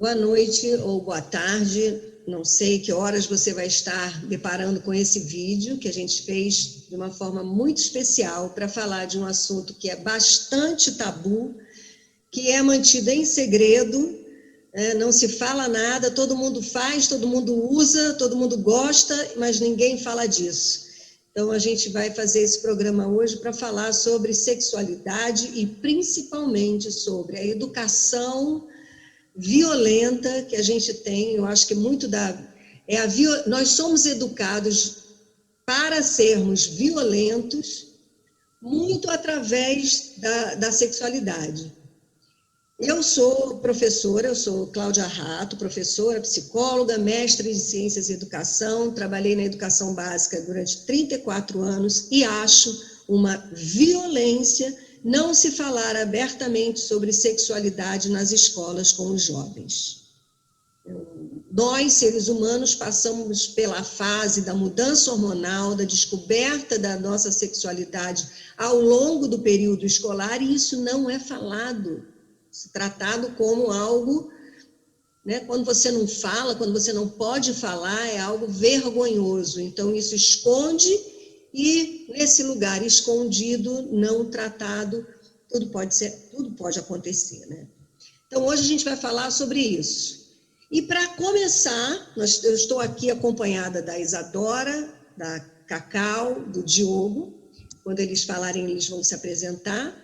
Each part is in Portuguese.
Boa noite ou boa tarde, não sei que horas você vai estar deparando com esse vídeo que a gente fez de uma forma muito especial para falar de um assunto que é bastante tabu, que é mantido em segredo, não se fala nada, todo mundo faz, todo mundo usa, todo mundo gosta, mas ninguém fala disso. Então a gente vai fazer esse programa hoje para falar sobre sexualidade e principalmente sobre a educação violenta que a gente tem. Eu acho que muito nós somos educados para sermos violentos muito através da sexualidade. Eu sou professora, eu sou Cláudia Rato, professora, psicóloga, mestre em ciências e educação, trabalhei na educação básica durante 34 anos e acho uma violência não se falar abertamente sobre sexualidade nas escolas com os jovens. Nós, seres humanos, passamos pela fase da mudança hormonal, da descoberta da nossa sexualidade ao longo do período escolar, e isso não é falado, tratado como algo, né, quando você não fala, quando você não pode falar, é algo vergonhoso. Então, isso esconde, e nesse lugar escondido, não tratado, tudo pode acontecer, né? Então, hoje a gente vai falar sobre isso. E para começar, eu estou aqui acompanhada da Isadora, da Cacau, do Diogo. Quando eles falarem, eles vão se apresentar.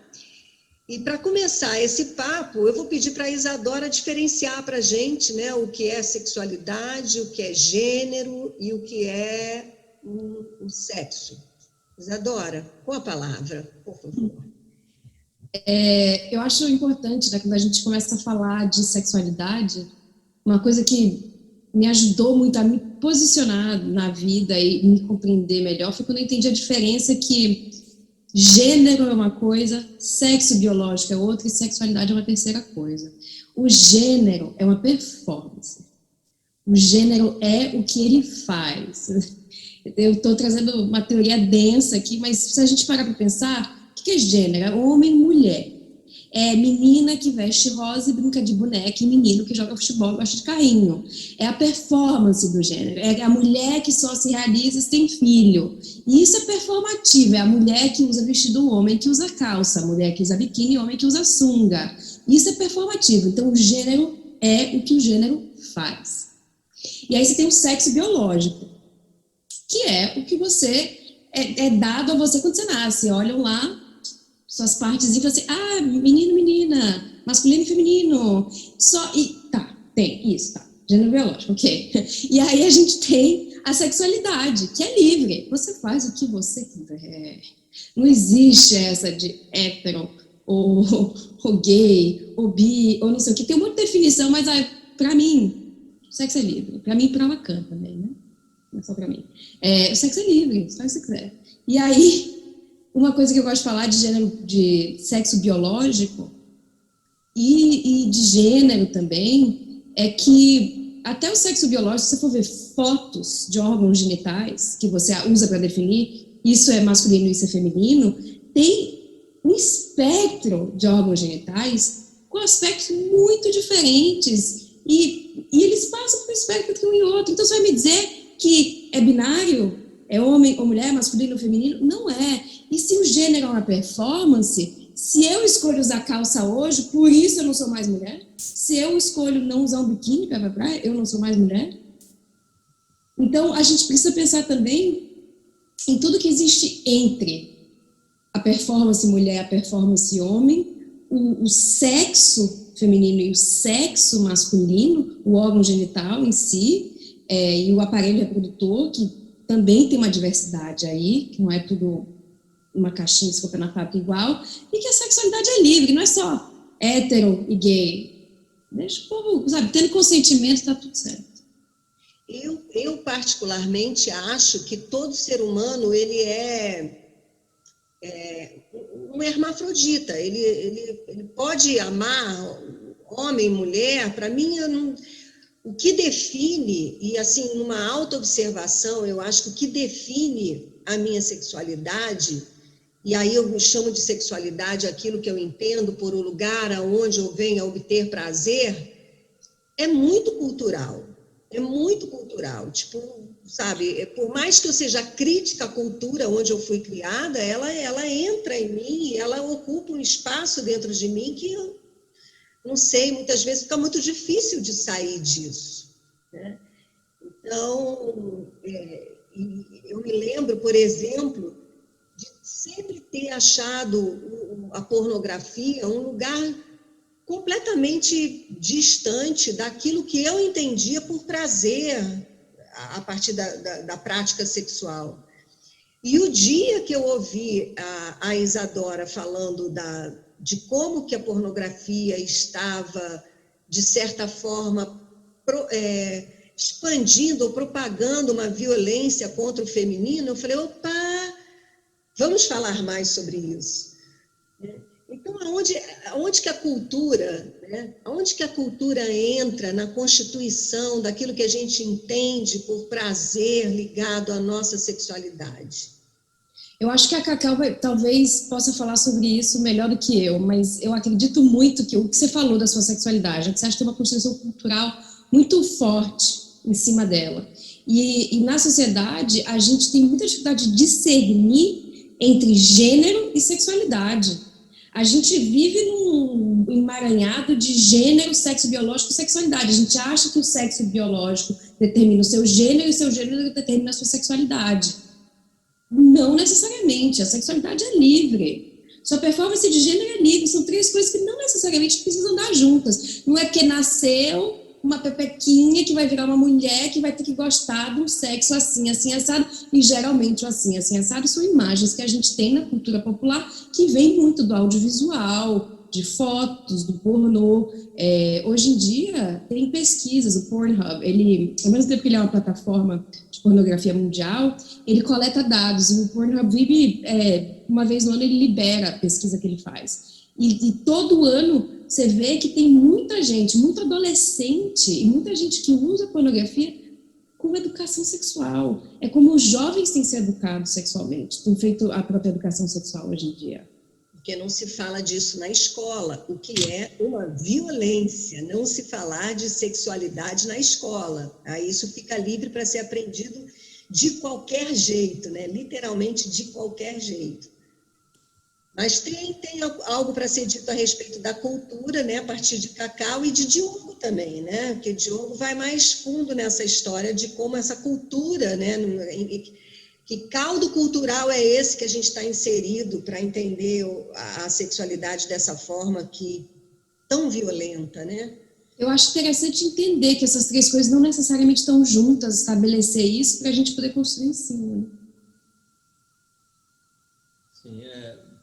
E para começar esse papo, eu vou pedir para a Isadora diferenciar para a gente, né, o que é sexualidade, o que é gênero e o que é o sexo. Isadora, com a palavra, por favor. Eu acho importante, né, quando a gente começa a falar de sexualidade, uma coisa que me ajudou muito a me posicionar na vida e me compreender melhor foi quando eu entendi a diferença que gênero é uma coisa, sexo biológico é outra e sexualidade é uma terceira coisa. O gênero é uma performance. O gênero é o que ele faz. Eu estou trazendo uma teoria densa aqui, mas se a gente parar para pensar, o que é gênero? É homem e mulher. É menina que veste rosa e brinca de boneca, e menino que joga futebol e gosta de carrinho. É a performance do gênero. É a mulher que só se realiza se tem filho. E isso é performativo. É a mulher que usa vestido, o homem que usa calça, a mulher que usa biquíni, o homem que usa sunga. Isso é performativo. Então, o gênero é o que o gênero faz. E aí você tem o sexo biológico, que é o que você é dado a você quando você nasce. Olham lá suas partes e falam assim, menino, menina, masculino e feminino, tem isso, gênero biológico, ok. E aí a gente tem a sexualidade, que é livre, você faz o que você quiser. Não existe essa de hétero, ou gay, ou bi, ou não sei o que, tem muita definição, mas pra mim, o sexo é livre, pra mim e pra Lacan também, né? Não é só pra mim. O sexo é livre, faz o que você quiser. E aí, uma coisa que eu gosto de falar de gênero, de sexo biológico e de gênero também, é que até o sexo biológico, se você for ver fotos de órgãos genitais, que você usa para definir, isso é masculino e isso é feminino, tem um espectro de órgãos genitais com aspectos muito diferentes e eles passam por um espectro entre um e outro. Então, você vai me dizer que é binário? É homem ou mulher, masculino ou feminino? Não é. E se o gênero é uma performance, se eu escolho usar calça hoje, por isso eu não sou mais mulher? Se eu escolho não usar um biquíni para ir pra praia, eu não sou mais mulher? Então, a gente precisa pensar também em tudo que existe entre a performance mulher e a performance homem, o sexo feminino e o sexo masculino, o órgão genital em si, e o aparelho reprodutor, que também tem uma diversidade aí, que não é tudo uma caixinha que se compra na fábrica igual, e que a sexualidade é livre, não é só hétero e gay. Deixa o povo, sabe, tendo consentimento, tá tudo certo. Eu particularmente acho que todo ser humano, ele é um hermafrodita, ele pode amar homem, mulher. Para mim, o que define, e assim, numa autoobservação, eu acho que o que define a minha sexualidade, e aí eu chamo de sexualidade aquilo que eu entendo por um lugar aonde eu venho a obter prazer, é muito cultural. É muito cultural. Tipo, sabe, por mais que eu seja crítica à cultura onde eu fui criada, ela entra em mim, ela ocupa um espaço dentro de mim que eu não sei, muitas vezes fica muito difícil de sair disso, né? Então, eu me lembro, por exemplo, de sempre ter achado a pornografia um lugar completamente distante daquilo que eu entendia por prazer a partir da prática sexual. E o dia que eu ouvi a Isadora falando de como que a pornografia estava, de certa forma, expandindo ou propagando uma violência contra o feminino, eu falei, opa, vamos falar mais sobre isso. Então, aonde que a cultura, né? Aonde que a cultura entra na constituição daquilo que a gente entende por prazer ligado à nossa sexualidade? Eu acho que a Cacau talvez possa falar sobre isso melhor do que eu, mas eu acredito muito que o que você falou da sua sexualidade, que você acha que tem uma construção cultural muito forte em cima dela. E na sociedade, a gente tem muita dificuldade de discernir entre gênero e sexualidade. A gente vive num emaranhado de gênero, sexo biológico e sexualidade. A gente acha que o sexo biológico determina o seu gênero e o seu gênero determina a sua sexualidade. Não necessariamente. A sexualidade é livre. Sua performance de gênero é livre. São três coisas que não necessariamente precisam andar juntas. Não é porque nasceu uma pepequinha que vai virar uma mulher que vai ter que gostar de um sexo assim, assim, assado. E geralmente o assim, assim, assado são imagens que a gente tem na cultura popular que vem muito do audiovisual, de fotos, do pornô. Hoje em dia tem pesquisas, o Pornhub, ao mesmo tempo que ele é uma plataforma de pornografia mundial, ele coleta dados, e o Pornhub vive, uma vez no ano ele libera a pesquisa que ele faz. E todo ano você vê que tem muita gente, muito adolescente e muita gente que usa pornografia com educação sexual. É como os jovens têm se educado sexualmente, têm feito a própria educação sexual hoje em dia. Porque não se fala disso na escola, o que é uma violência, não se falar de sexualidade na escola. Aí isso fica livre para ser aprendido de qualquer jeito, né? Literalmente de qualquer jeito. Mas tem algo para ser dito a respeito da cultura, né, a partir de Cacau e de Diogo também, né? Porque Diogo vai mais fundo nessa história de como essa cultura, né, que caldo cultural é esse que a gente está inserido para entender a sexualidade dessa forma tão violenta, né? Eu acho interessante entender que essas três coisas não necessariamente estão juntas, estabelecer isso para a gente poder construir em cima. Sim,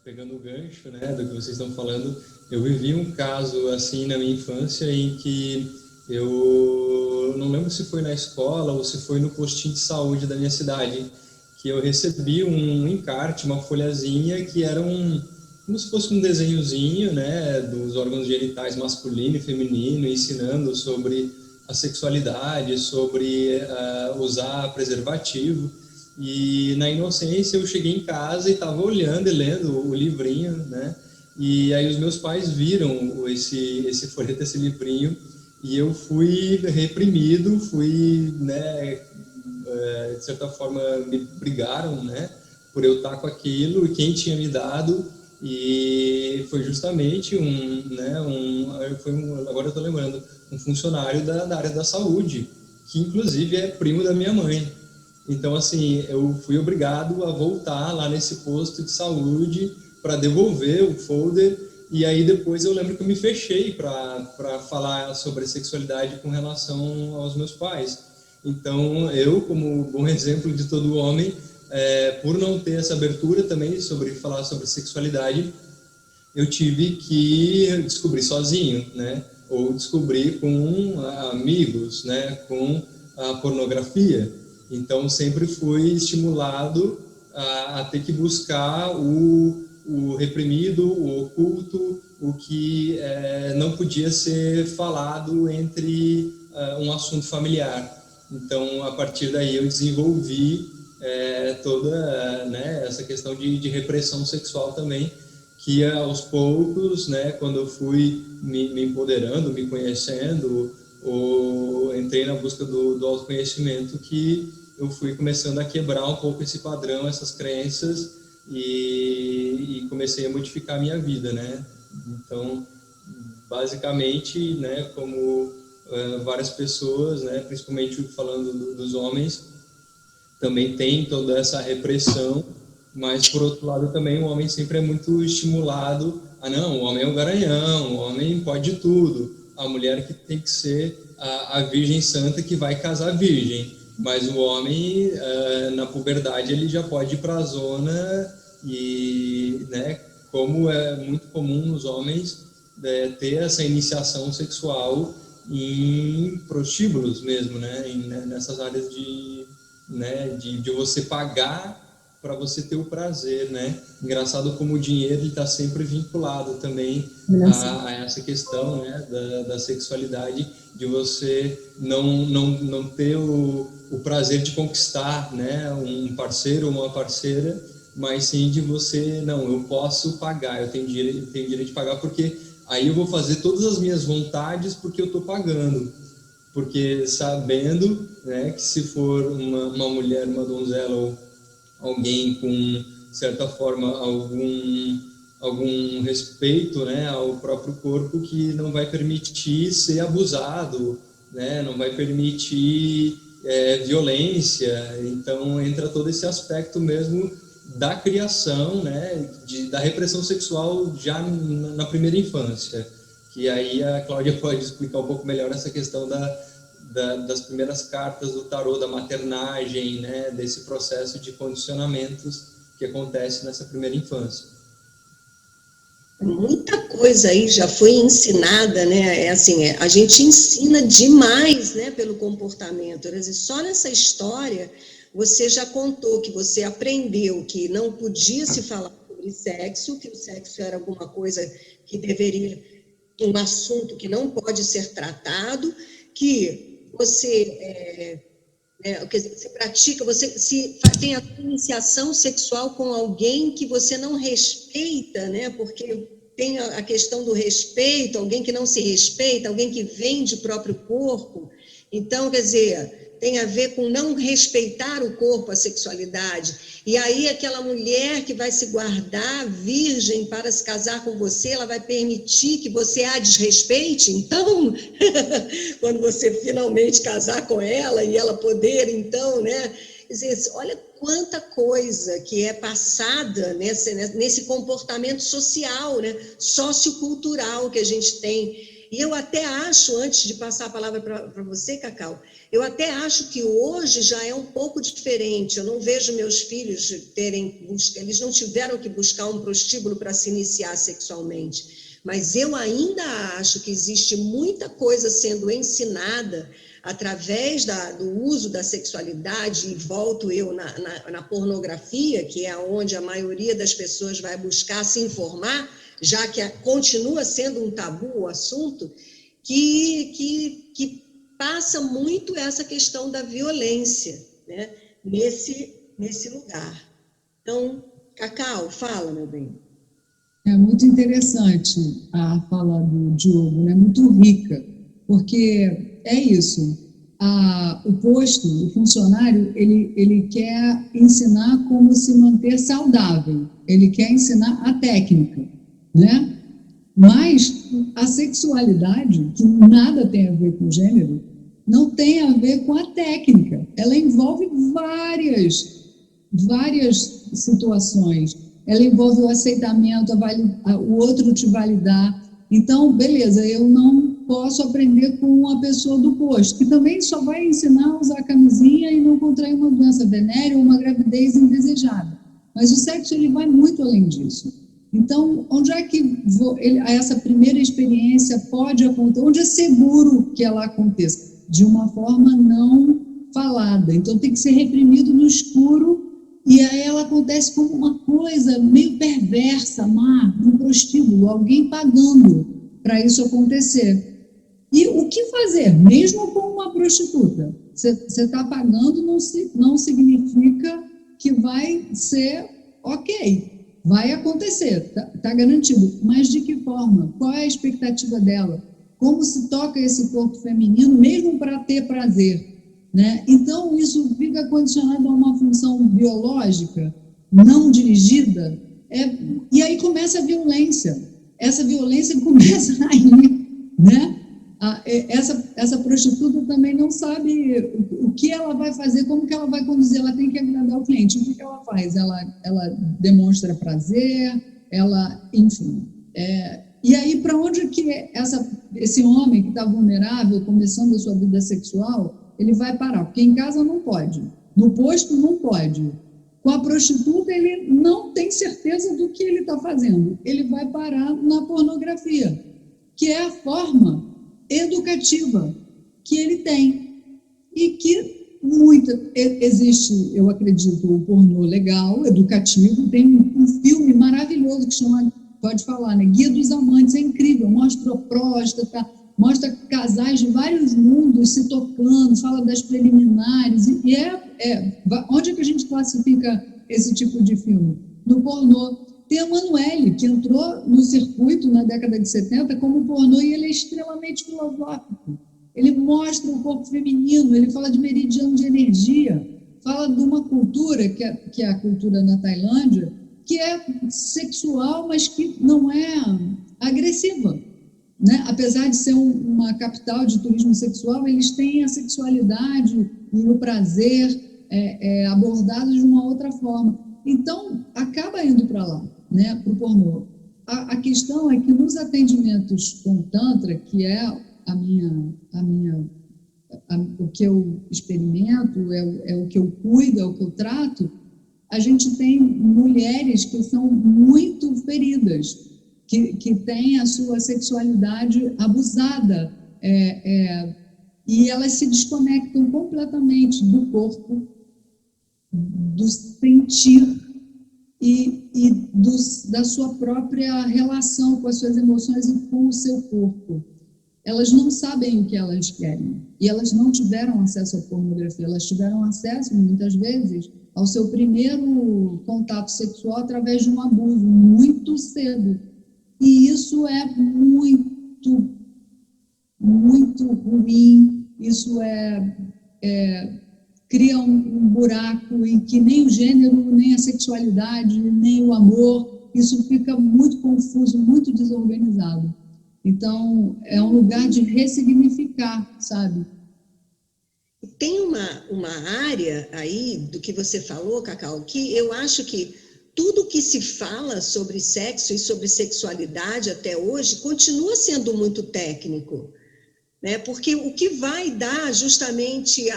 pegando o gancho, né, do que vocês estão falando, eu vivi um caso assim na minha infância em que eu não lembro se foi na escola ou se foi no postinho de saúde da minha cidade, que eu recebi um encarte, uma folhazinha que era como se fosse um desenhozinho, né, dos órgãos genitais masculino e feminino, ensinando sobre a sexualidade, sobre usar preservativo. E na inocência eu cheguei em casa e estava olhando e lendo o livrinho, né? E aí os meus pais viram esse folheto, esse livrinho, e eu fui reprimido, né? De certa forma me brigaram, né? Por eu estar com aquilo, e quem tinha me dado, e foi justamente agora eu estou lembrando, um funcionário da área da saúde, que inclusive é primo da minha mãe. Então, assim, eu fui obrigado a voltar lá nesse posto de saúde para devolver o folder, e aí depois eu lembro que eu me fechei para falar sobre sexualidade com relação aos meus pais. Então, eu, como bom exemplo de todo homem, por não ter essa abertura também sobre falar sobre sexualidade, eu tive que descobrir sozinho, né? Ou descobrir com amigos, né? Com a pornografia. Então, sempre fui estimulado a ter que buscar o reprimido, o oculto, o que não podia ser falado entre um assunto familiar. Então, a partir daí, eu desenvolvi toda essa questão de repressão sexual também, que aos poucos, né, quando eu fui me empoderando, me conhecendo, entrei na busca do autoconhecimento, que eu fui começando a quebrar um pouco esse padrão, essas crenças, e comecei a modificar a minha vida, né? Então, basicamente, né, como várias pessoas, né, principalmente falando dos homens, também tem toda essa repressão, mas, por outro lado, também o homem sempre é muito estimulado não, o homem é o garanhão, o homem pode tudo, a mulher que tem que ser a virgem santa que vai casar virgem, mas o homem, na puberdade, ele já pode ir para a zona e, né, como é muito comum nos homens ter essa iniciação sexual em prostíbulos mesmo, né, nessas áreas de você pagar para você ter o prazer, né? Engraçado como o dinheiro está sempre vinculado também a essa questão, né, da sexualidade, de você não ter o prazer de conquistar, né, um parceiro ou uma parceira, mas sim de você, não, eu posso pagar, eu tenho direito de pagar, porque aí eu vou fazer todas as minhas vontades porque eu estou pagando. Porque sabendo, né, que se for uma mulher, uma donzela ou alguém com, de certa forma, algum respeito, né, ao próprio corpo, que não vai permitir ser abusado, né, não vai permitir violência. Então entra todo esse aspecto mesmo da criação, né, da repressão sexual já na primeira infância, que aí a Cláudia pode explicar um pouco melhor essa questão das primeiras cartas do tarô, da maternagem, né, desse processo de condicionamentos que acontece nessa primeira infância. Muita coisa aí já foi ensinada, né? A gente ensina demais, né, pelo comportamento. Quer dizer, só nessa história você já contou que você aprendeu que não podia se falar sobre sexo, que o sexo era alguma coisa que deveria, um assunto que não pode ser tratado, que você você pratica, você tem a iniciação sexual com alguém que você não respeita, né? Porque tem a questão do respeito, alguém que não se respeita, alguém que vende o próprio corpo. Então, quer dizer, tem a ver com não respeitar o corpo, a sexualidade. E aí aquela mulher que vai se guardar virgem para se casar com você, ela vai permitir que você a desrespeite? Então, quando você finalmente casar com ela e ela poder, então, né? Quer dizer, olha quanta coisa que é passada nesse comportamento social, né? Sociocultural que a gente tem. E eu até acho, antes de passar a palavra para você, Cacau, eu até acho que hoje já é um pouco diferente. Eu não vejo meus filhos eles não tiveram que buscar um prostíbulo para se iniciar sexualmente. Mas eu ainda acho que existe muita coisa sendo ensinada através do uso da sexualidade, e volto eu na pornografia, que é onde a maioria das pessoas vai buscar se informar, já que continua sendo um tabu o assunto, que passa muito essa questão da violência, né, nesse lugar. Então, Cacau, fala, meu bem. É muito interessante a fala do Diogo, né? Muito rica, porque é isso. O posto, o funcionário, ele quer ensinar como se manter saudável, ele quer ensinar a técnica, né? Mas a sexualidade, que nada tem a ver com gênero, não tem a ver com a técnica. Ela envolve várias situações. Ela envolve o aceitamento, o outro te validar. Então, beleza, eu não posso aprender com uma pessoa do posto, que também só vai ensinar a usar camisinha e não contrair uma doença venérea ou uma gravidez indesejada. Mas o sexo, ele vai muito além disso. Então, onde é que essa primeira experiência pode acontecer? Onde é seguro que ela aconteça? De uma forma não falada. Então, tem que ser reprimido no escuro, e aí ela acontece como uma coisa meio perversa, um prostíbulo, alguém pagando para isso acontecer. E o que fazer? Mesmo com uma prostituta, você está pagando, não significa que vai ser ok. Vai acontecer, está garantido. Mas de que forma? Qual é a expectativa dela? como se toca esse corpo feminino, mesmo para ter prazer, né? Então, isso fica condicionado a uma função biológica não dirigida, e aí começa a violência. Essa violência começa aí, né? Essa prostituta também não sabe o que ela vai fazer, como que ela vai conduzir, ela tem que agradar o cliente. O que ela faz? Ela demonstra prazer, enfim. E aí, para onde que esse homem que está vulnerável, começando a sua vida sexual, ele vai parar? Porque em casa não pode, no posto não pode. Com a prostituta, ele não tem certeza do que ele está fazendo. Ele vai parar na pornografia, que é a forma educativa que ele tem. E que existe, eu acredito, o pornô legal, educativo. Tem um filme maravilhoso que chama, pode falar, né? Guia dos Amantes, é incrível, mostra próstata, mostra casais de vários mundos se tocando, fala das preliminares, onde é que a gente classifica esse tipo de filme? No pornô. Tem a Emanuele, que entrou no circuito na década de 70 como pornô, e ele é extremamente filosófico. Ele mostra o corpo feminino, ele fala de meridiano de energia, fala de uma cultura, que é a cultura na Tailândia, que é sexual, mas que não é agressiva, né? Apesar de ser uma capital de turismo sexual, eles têm a sexualidade e o prazer abordados de uma outra forma. Então, acaba indo para lá, né? Para o pornô. A questão é que nos atendimentos com Tantra, que é o que eu experimento, é o que eu cuido, é o que eu trato, a gente tem mulheres que são muito feridas, que têm a sua sexualidade abusada, e elas se desconectam completamente do corpo, do sentir da sua própria relação com as suas emoções e com o seu corpo. Elas não sabem o que elas querem, e elas não tiveram acesso à pornografia, elas tiveram acesso, muitas vezes, ao seu primeiro contato sexual através de um abuso muito cedo. E isso é muito, muito ruim, isso cria um buraco em que nem o gênero, nem a sexualidade, nem o amor, isso fica muito confuso, muito desorganizado. Então, é um lugar de ressignificar, sabe? Tem uma área aí do que você falou, Cacau, que eu acho que tudo que se fala sobre sexo e sobre sexualidade até hoje continua sendo muito técnico, né? Porque o que vai dar justamente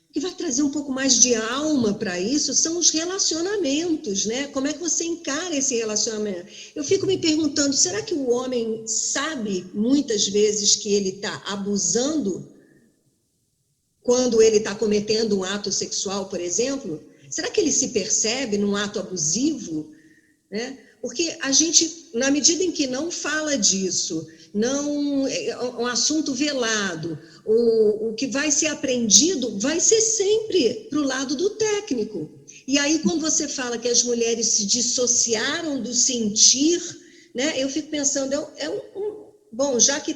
o que vai trazer um pouco mais de alma para isso são os relacionamentos, né? Como é que você encara esse relacionamento? Eu fico me perguntando, será que o homem sabe muitas vezes que ele está abusando quando ele está cometendo um ato sexual, por exemplo? Será que ele se percebe num ato abusivo, né? Porque a gente, na medida em que não fala disso, não é um assunto velado, o que vai ser aprendido vai ser sempre para o lado do técnico. E aí, quando você fala que as mulheres se dissociaram do sentir, né, eu fico pensando, bom, já que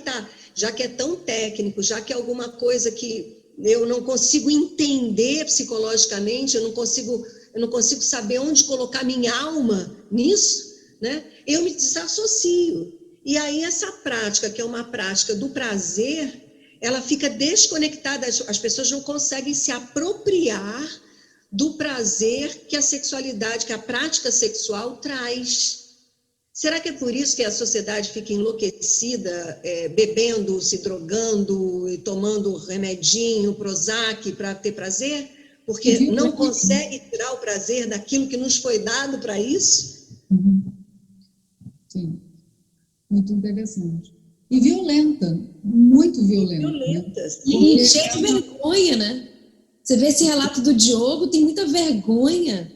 é tão técnico, já que é alguma coisa que eu não consigo entender psicologicamente, eu não consigo saber onde colocar minha alma nisso, né? Eu me desassocio. E aí essa prática, que é uma prática do prazer, ela fica desconectada, as pessoas não conseguem se apropriar do prazer que a sexualidade, que a prática sexual traz. Será que é por isso que a sociedade fica enlouquecida, bebendo, se drogando e tomando remedinho, Prozac para ter prazer? Porque não consegue tirar o prazer daquilo que nos foi dado para isso? Sim, muito interessante. E violenta, muito violenta. Violenta. E cheia de vergonha, né? Você vê esse relato do Diogo, tem muita vergonha.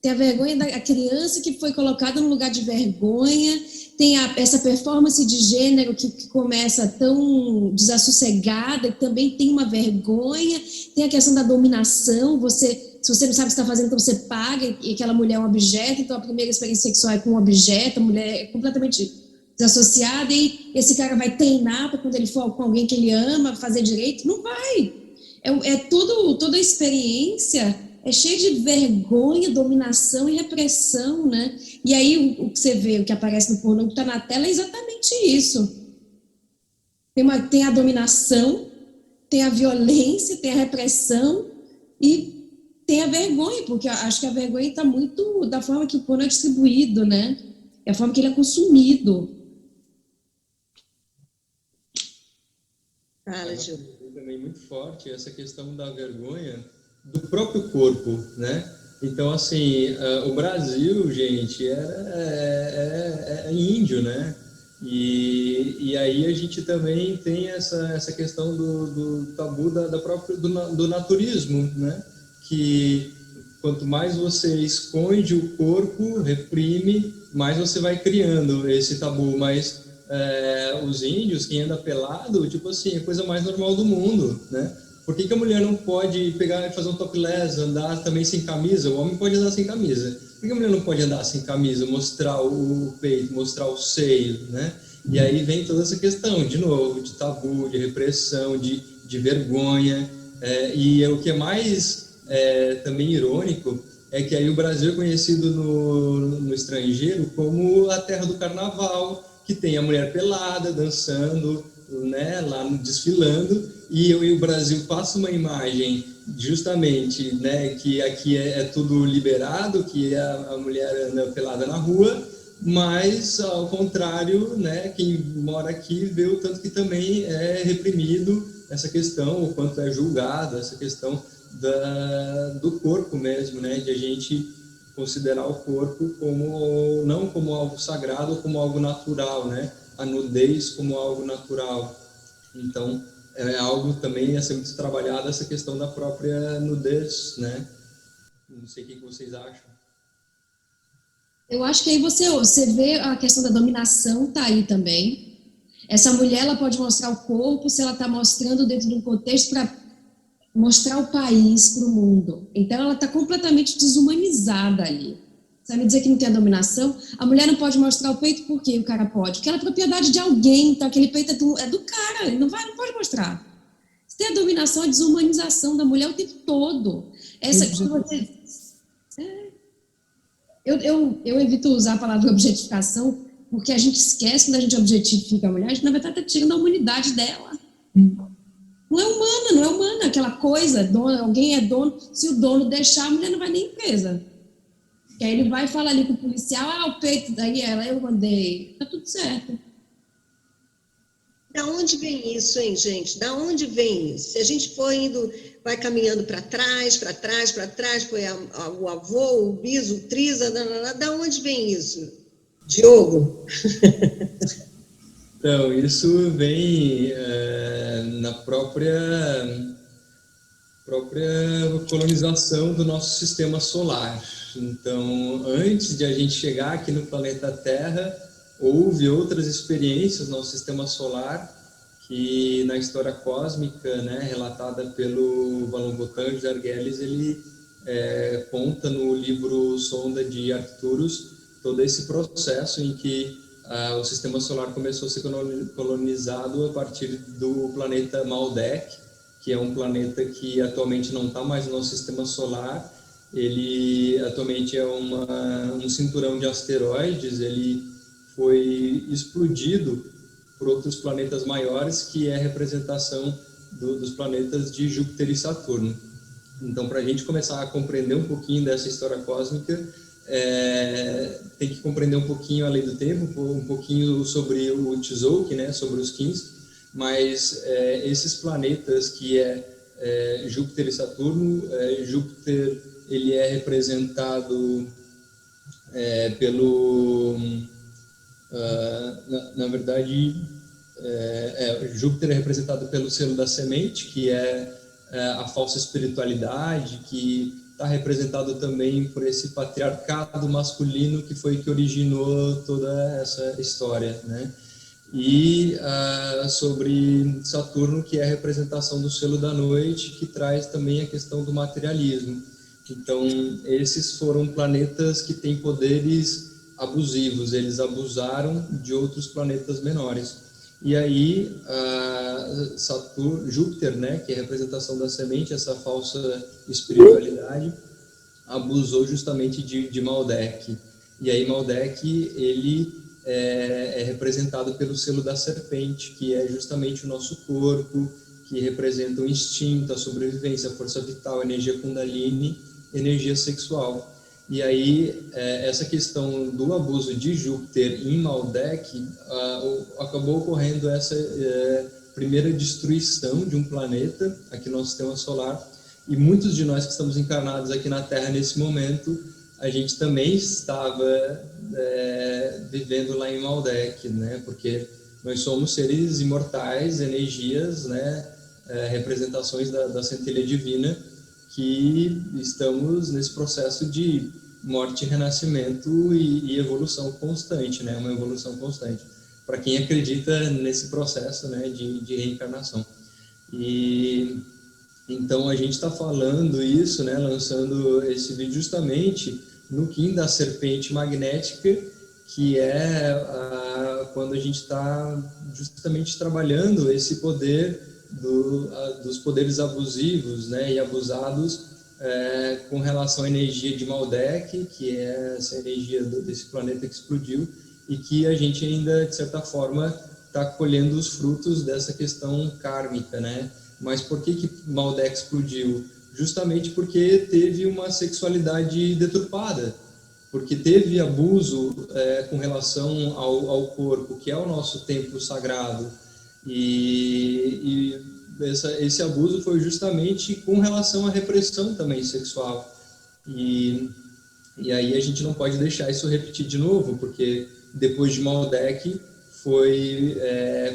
Tem a vergonha da criança que foi colocada no lugar de vergonha, tem essa performance de gênero que começa tão desassossegada, que também tem uma vergonha, tem a questão da dominação, se você não sabe o que está fazendo, então você paga, e aquela mulher é um objeto, então a primeira experiência sexual é com um objeto, a mulher é completamente desassociada, e esse cara vai treinar para quando ele for com alguém que ele ama fazer direito? Não vai. Toda a experiência é cheia de vergonha, dominação e repressão, né? E aí o que você vê, o que aparece no pornô que está na tela é exatamente isso. Tem a dominação, tem a violência, tem a repressão e tem a vergonha, porque eu acho que a vergonha está muito da forma que o pornô é distribuído, né? É a forma que ele é consumido. Fala, Gil. Também muito forte essa questão da vergonha do próprio corpo, né? Então, assim, o Brasil, gente, é índio, né? E aí a gente também tem essa questão do tabu do naturismo, né? Que quanto mais você esconde o corpo, reprime, mais você vai criando esse tabu. Mas os índios, quem anda pelado, tipo assim, é a coisa mais normal do mundo, né? Por que a mulher não pode pegar e fazer um topless, andar também sem camisa? O homem pode andar sem camisa. Por que a mulher não pode andar sem camisa, mostrar o peito, mostrar o seio, né? E aí vem toda essa questão, de novo, de tabu, de repressão, de vergonha. E o que é mais também irônico é que aí o Brasil é conhecido no estrangeiro como a terra do carnaval, que tem a mulher pelada, dançando, né, lá desfilando, e o Brasil passa uma imagem justamente, né, que aqui é tudo liberado, que a mulher anda pelada na rua, mas ao contrário, né, quem mora aqui vê o tanto que também é reprimido essa questão, o quanto é julgado, essa questão do corpo mesmo, né, de a gente considerar o corpo não como algo sagrado, como algo natural, né, a nudez como algo natural. Então, é algo também a ser muito trabalhado, essa questão da própria nudez, né? Não sei o que vocês acham. Eu acho que aí você vê a questão da dominação, tá aí também. Essa mulher, ela pode mostrar o corpo se ela está mostrando dentro de um contexto para mostrar o país para o mundo. Então, ela está completamente desumanizada ali. Você vai me dizer que não tem a dominação? A mulher não pode mostrar o peito, por quê? O cara pode? Porque ela é propriedade de alguém, então aquele peito é do cara, ele não pode mostrar. Se tem a dominação, a desumanização da mulher o tempo todo. Eu evito usar a palavra objetificação, porque a gente esquece, quando a gente objetifica a mulher, a gente, na verdade, está tirando a humanidade dela. Não é humana aquela coisa, alguém é dono, se o dono deixar, a mulher não vai nem presa. Que aí ele vai e fala ali com o policial, o peito daí eu mandei, tá tudo certo. Da onde vem isso, hein, gente? Da onde vem isso? Se a gente for vai caminhando para trás, foi o avô, o bis, o trisa, da onde vem isso? Diogo? Então, isso vem na própria colonização do nosso sistema solar. Então, antes de a gente chegar aqui no planeta Terra, houve outras experiências no sistema solar que, na história cósmica, né, relatada pelo Valon-Botán, José Arguelles, ele conta no livro Sonda de Arcturus todo esse processo em que o sistema solar começou a ser colonizado a partir do planeta Maldek, que é um planeta que atualmente não está mais no nosso sistema solar. Ele atualmente é um cinturão de asteroides, ele foi explodido por outros planetas maiores, que é a representação dos planetas de Júpiter e Saturno. Então, para a gente começar a compreender um pouquinho dessa história cósmica, tem que compreender um pouquinho a lei do tempo, um pouquinho sobre o Tzolk'in, né, sobre os Kins, mas esses planetas que Júpiter e Saturno, Júpiter ele é representado na verdade, Júpiter é representado pelo selo da semente, que é a falsa espiritualidade, que está representado também por esse patriarcado masculino que foi que originou toda essa história, né? E sobre Saturno, que é a representação do selo da noite, que traz também a questão do materialismo. Então, esses foram planetas que têm poderes abusivos, eles abusaram de outros planetas menores. E aí, Júpiter, né, que é a representação da semente, essa falsa espiritualidade, abusou justamente de Maldek. E aí Maldek, ele é representado pelo selo da serpente, que é justamente o nosso corpo, que representa o instinto, a sobrevivência, a força vital, a energia Kundalini, energia sexual. E aí, essa questão do abuso de Júpiter em Maldek, acabou ocorrendo essa primeira destruição de um planeta aqui no nosso sistema solar, e muitos de nós que estamos encarnados aqui na Terra nesse momento, a gente também estava vivendo lá em Maldek, né? Porque nós somos seres imortais, energias, né? Representações da centelha divina, que estamos nesse processo de morte, renascimento e evolução constante, né? Uma evolução constante. Para quem acredita nesse processo, né? De reencarnação. E então a gente está falando isso, né? Lançando esse vídeo justamente no Kim da serpente magnética, que é quando a gente está justamente trabalhando esse poder dos poderes abusivos, né, e abusados com relação à energia de Maldek, que é essa energia desse planeta que explodiu, e que a gente ainda, de certa forma, está colhendo os frutos dessa questão kármica, né? Mas por que Maldek explodiu? Justamente porque teve uma sexualidade deturpada, porque teve abuso com relação ao corpo, que é o nosso templo sagrado. E esse abuso foi justamente com relação à repressão também sexual. E aí a gente não pode deixar isso repetir de novo, porque depois de Maldek foi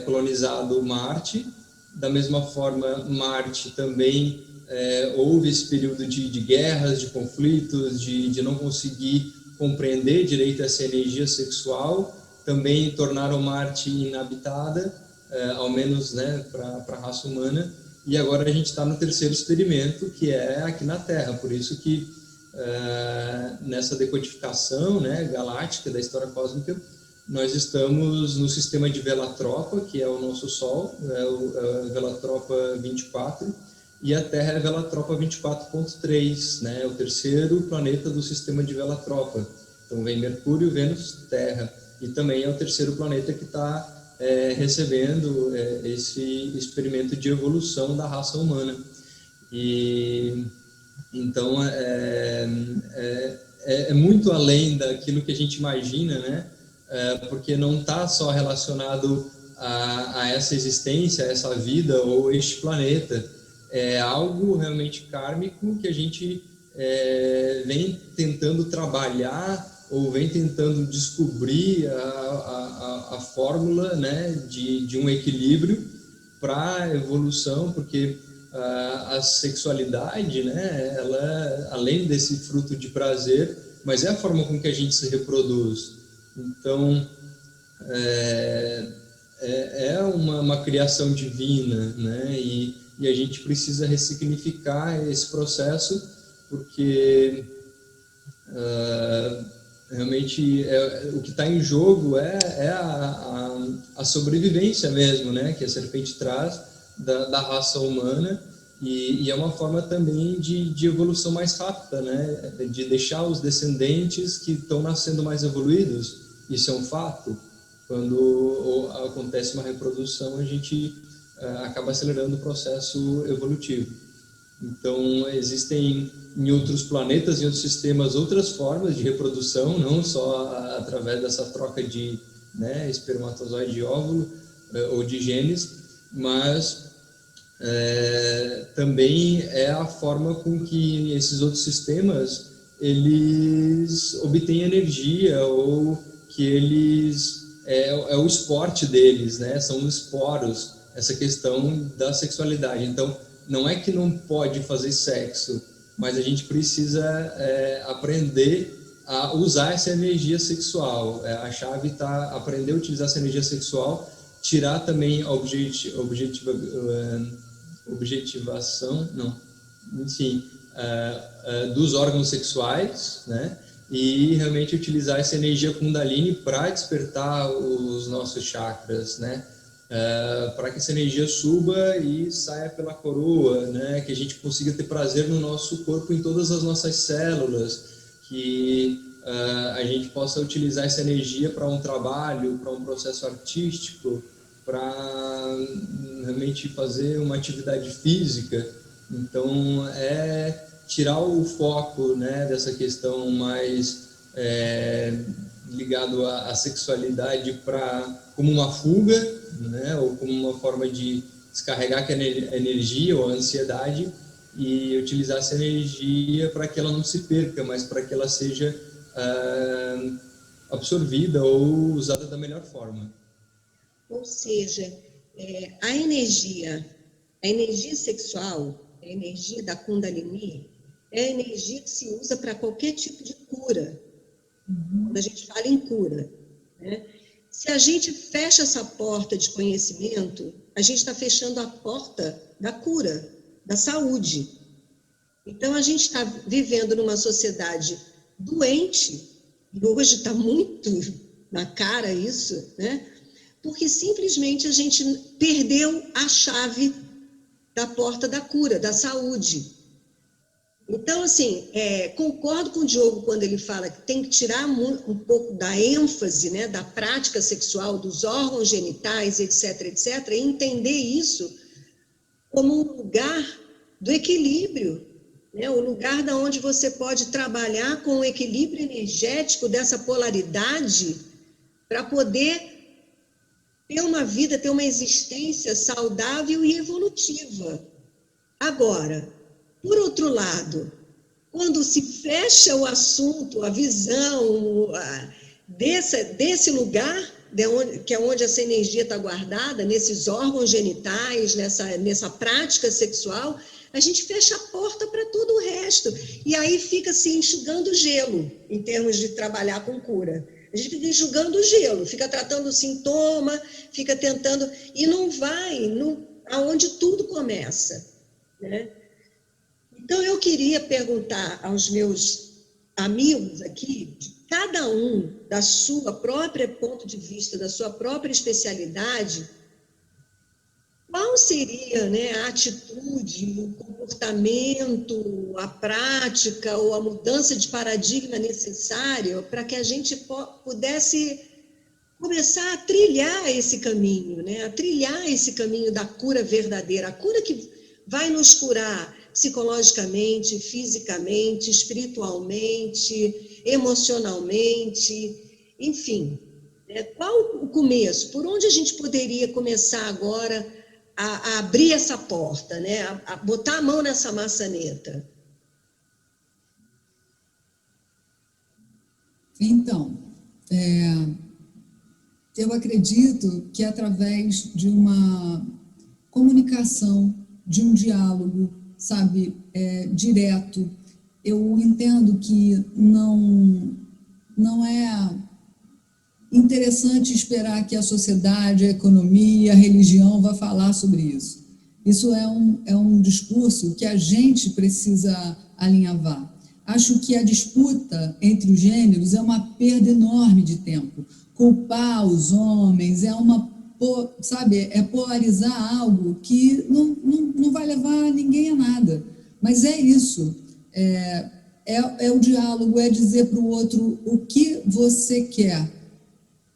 colonizado Marte. Da mesma forma, Marte também houve esse período de guerras, de conflitos, de não conseguir compreender direito essa energia sexual. Também tornaram Marte inabitada, ao menos, né, para a raça humana. E agora a gente está no terceiro experimento, que é aqui na Terra. Por isso que nessa decodificação, né, galáctica da história cósmica, nós estamos no sistema de Velatropa, que é o nosso Sol, é o Velatropa 24, e a Terra é Velatropa 24.3, né? É o terceiro planeta do sistema de Velatropa. Então vem Mercúrio, Vênus, Terra. E também é o terceiro planeta que está recebendo esse experimento de evolução da raça humana. E então é muito além daquilo que a gente imagina, né? Porque não está só relacionado a essa existência, a essa vida ou este planeta. É algo realmente kármico que a gente vem tentando trabalhar ou vem tentando descobrir a fórmula, né, de um equilíbrio para a evolução, porque a sexualidade, né, ela, além desse fruto de prazer, mas é a forma com que a gente se reproduz. Então, é uma criação divina, né? E a gente precisa ressignificar esse processo, porque realmente o que está em jogo é a sobrevivência mesmo, né? Que a serpente traz da raça humana, e é uma forma também de evolução mais rápida, né? De deixar os descendentes que estão nascendo mais evoluídos. Isso é um fato. Quando acontece uma reprodução, a gente acaba acelerando o processo evolutivo. Então, existem em outros planetas, em outros sistemas, outras formas de reprodução, não só através dessa troca de, né, espermatozoide e óvulo ou de genes, mas também é a forma com que esses outros sistemas eles obtêm energia, ou que eles é o esporte deles, né? São os esporos, essa questão da sexualidade. Então, não é que não pode fazer sexo, mas a gente precisa aprender a usar essa energia sexual. A chave está aprender a utilizar essa energia sexual, tirar também a objetivação, não, enfim, dos órgãos sexuais, né? e realmente utilizar essa energia Kundalini para despertar os nossos chakras, né? Para que essa energia suba e saia pela coroa, né? Que a gente consiga ter prazer no nosso corpo, em todas as nossas células, que a gente possa utilizar essa energia para um trabalho, para um processo artístico, para realmente fazer uma atividade física. Então, tirar o foco, né, dessa questão mais ligado à sexualidade como uma fuga, né, ou como uma forma de descarregar a energia ou a ansiedade, e utilizar essa energia para que ela não se perca, mas para que ela seja absorvida ou usada da melhor forma. Ou seja, a energia sexual, a energia da Kundalini, é a energia que se usa para qualquer tipo de cura. Quando a gente fala em cura, né? Se a gente fecha essa porta de conhecimento, a gente está fechando a porta da cura, da saúde. Então, a gente está vivendo numa sociedade doente, e hoje está muito na cara isso, né? Porque simplesmente a gente perdeu a chave da porta da cura, da saúde. Então, assim, concordo com o Diogo quando ele fala que tem que tirar um pouco da ênfase, né, da prática sexual, dos órgãos genitais, etc., e entender isso como um lugar do equilíbrio, né, o lugar da onde você pode trabalhar com o equilíbrio energético dessa polaridade para poder ter uma vida, ter uma existência saudável e evolutiva. Agora, por outro lado, quando se fecha o assunto, a visão desse lugar, que é onde essa energia está guardada, nesses órgãos genitais, nessa prática sexual, a gente fecha a porta para todo o resto. E aí fica se enxugando gelo, em termos de trabalhar com cura. A gente fica enxugando o gelo, fica tratando o sintoma, fica tentando, e não vai aonde tudo começa, né? Então, eu queria perguntar aos meus amigos aqui, cada um da sua própria ponto de vista, da sua própria especialidade, qual seria, né, a atitude, o comportamento, a prática ou a mudança de paradigma necessária para que a gente pudesse começar a trilhar esse caminho, né, a trilhar esse caminho da cura verdadeira, a cura que vai nos curar psicologicamente, fisicamente, espiritualmente, emocionalmente, enfim. Qual o começo? Por onde a gente poderia começar agora a abrir essa porta, né? A botar a mão nessa maçaneta? Então, eu acredito que através de uma comunicação, de um diálogo, sabe, direto, eu entendo que não é interessante esperar que a sociedade, a economia, a religião vá falar sobre isso. Isso é um discurso que a gente precisa alinhavar. Acho que a disputa entre os gêneros é uma perda enorme de tempo. Culpar os homens é polarizar algo que não vai levar ninguém a nada. Mas é isso. É o diálogo, é dizer para o outro o que você quer,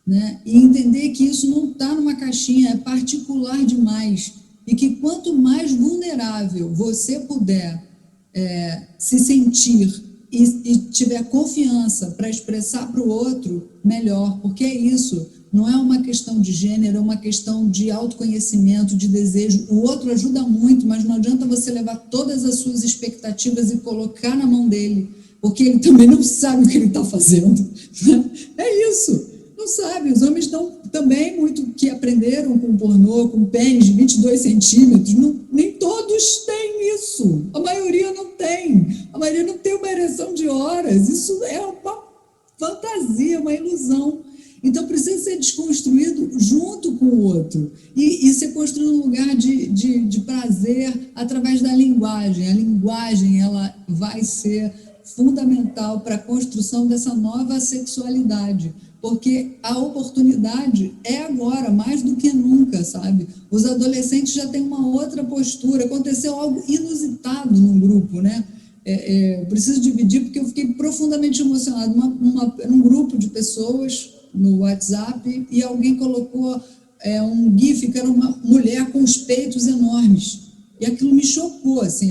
né? E entender que isso não está numa caixinha, é particular demais. E que quanto mais vulnerável você puder se sentir e tiver confiança para expressar para o outro, melhor. Porque é isso. Não é uma questão de gênero, é uma questão de autoconhecimento, de desejo. O outro ajuda muito, mas não adianta você levar todas as suas expectativas e colocar na mão dele, porque ele também não sabe o que ele está fazendo. É isso, não sabe. Os homens estão também muito que aprenderam com pornô, com pênis de 22 centímetros. Nem todos têm isso. A maioria não tem. A maioria não tem uma ereção de horas. Isso é uma fantasia, uma ilusão. Então, precisa ser desconstruído junto com o outro e ser construído um lugar de prazer através da linguagem. A linguagem ela vai ser fundamental para a construção dessa nova sexualidade, porque a oportunidade é agora, mais do que nunca, sabe? Os adolescentes já têm uma outra postura, aconteceu algo inusitado num grupo, né? Preciso dividir, porque eu fiquei profundamente emocionada, num grupo de pessoas no WhatsApp, e alguém colocou um GIF que era uma mulher com os peitos enormes, e aquilo me chocou, assim,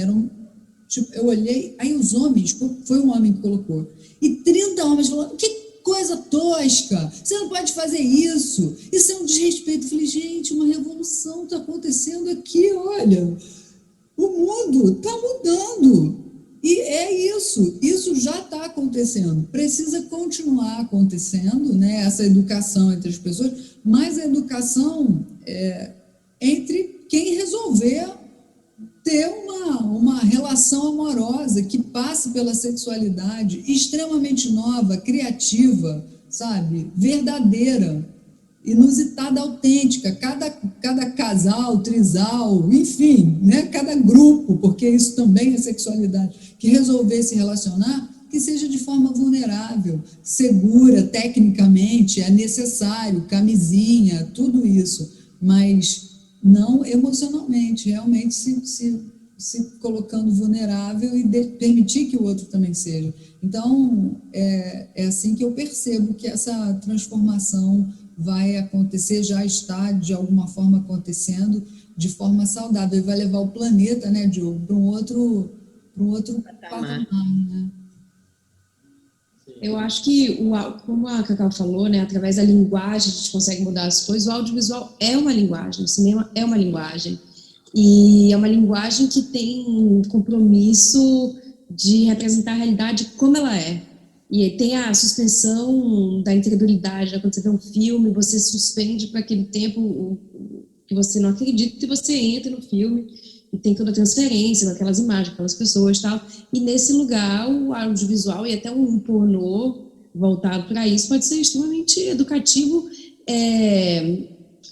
tipo, eu olhei, aí os homens, foi um homem que colocou, e 30 homens falaram, que coisa tosca, você não pode fazer isso é um desrespeito. Eu falei, gente, uma revolução está acontecendo aqui, olha, o mundo está mudando, e é isso já está acontecendo, precisa continuar acontecendo, né, essa educação entre as pessoas, mas a educação entre quem resolver ter uma relação amorosa que passe pela sexualidade extremamente nova, criativa, sabe? Verdadeira, inusitada, autêntica. Cada casal, trisal, enfim, né? Cada grupo, porque isso também é sexualidade, que resolver se relacionar, que seja de forma vulnerável, segura, tecnicamente, é necessário, camisinha, tudo isso, mas não emocionalmente, realmente se colocando vulnerável e permitir que o outro também seja. Então, é assim que eu percebo que essa transformação vai acontecer, já está, de alguma forma, acontecendo de forma saudável, e vai levar o planeta, né, Diogo, para um outro patamar, né? Eu acho que, como a Cacau falou, né, através da linguagem a gente consegue mudar as coisas. O audiovisual é uma linguagem, o cinema é uma linguagem. E é uma linguagem que tem um compromisso de representar a realidade como ela é. E tem a suspensão da incredulidade, né? Quando você vê um filme, você suspende para aquele tempo que você não acredita e você entra no filme e tem toda a transferência daquelas imagens, aquelas pessoas e tal. E nesse lugar, o audiovisual e até um pornô voltado para isso pode ser extremamente educativo,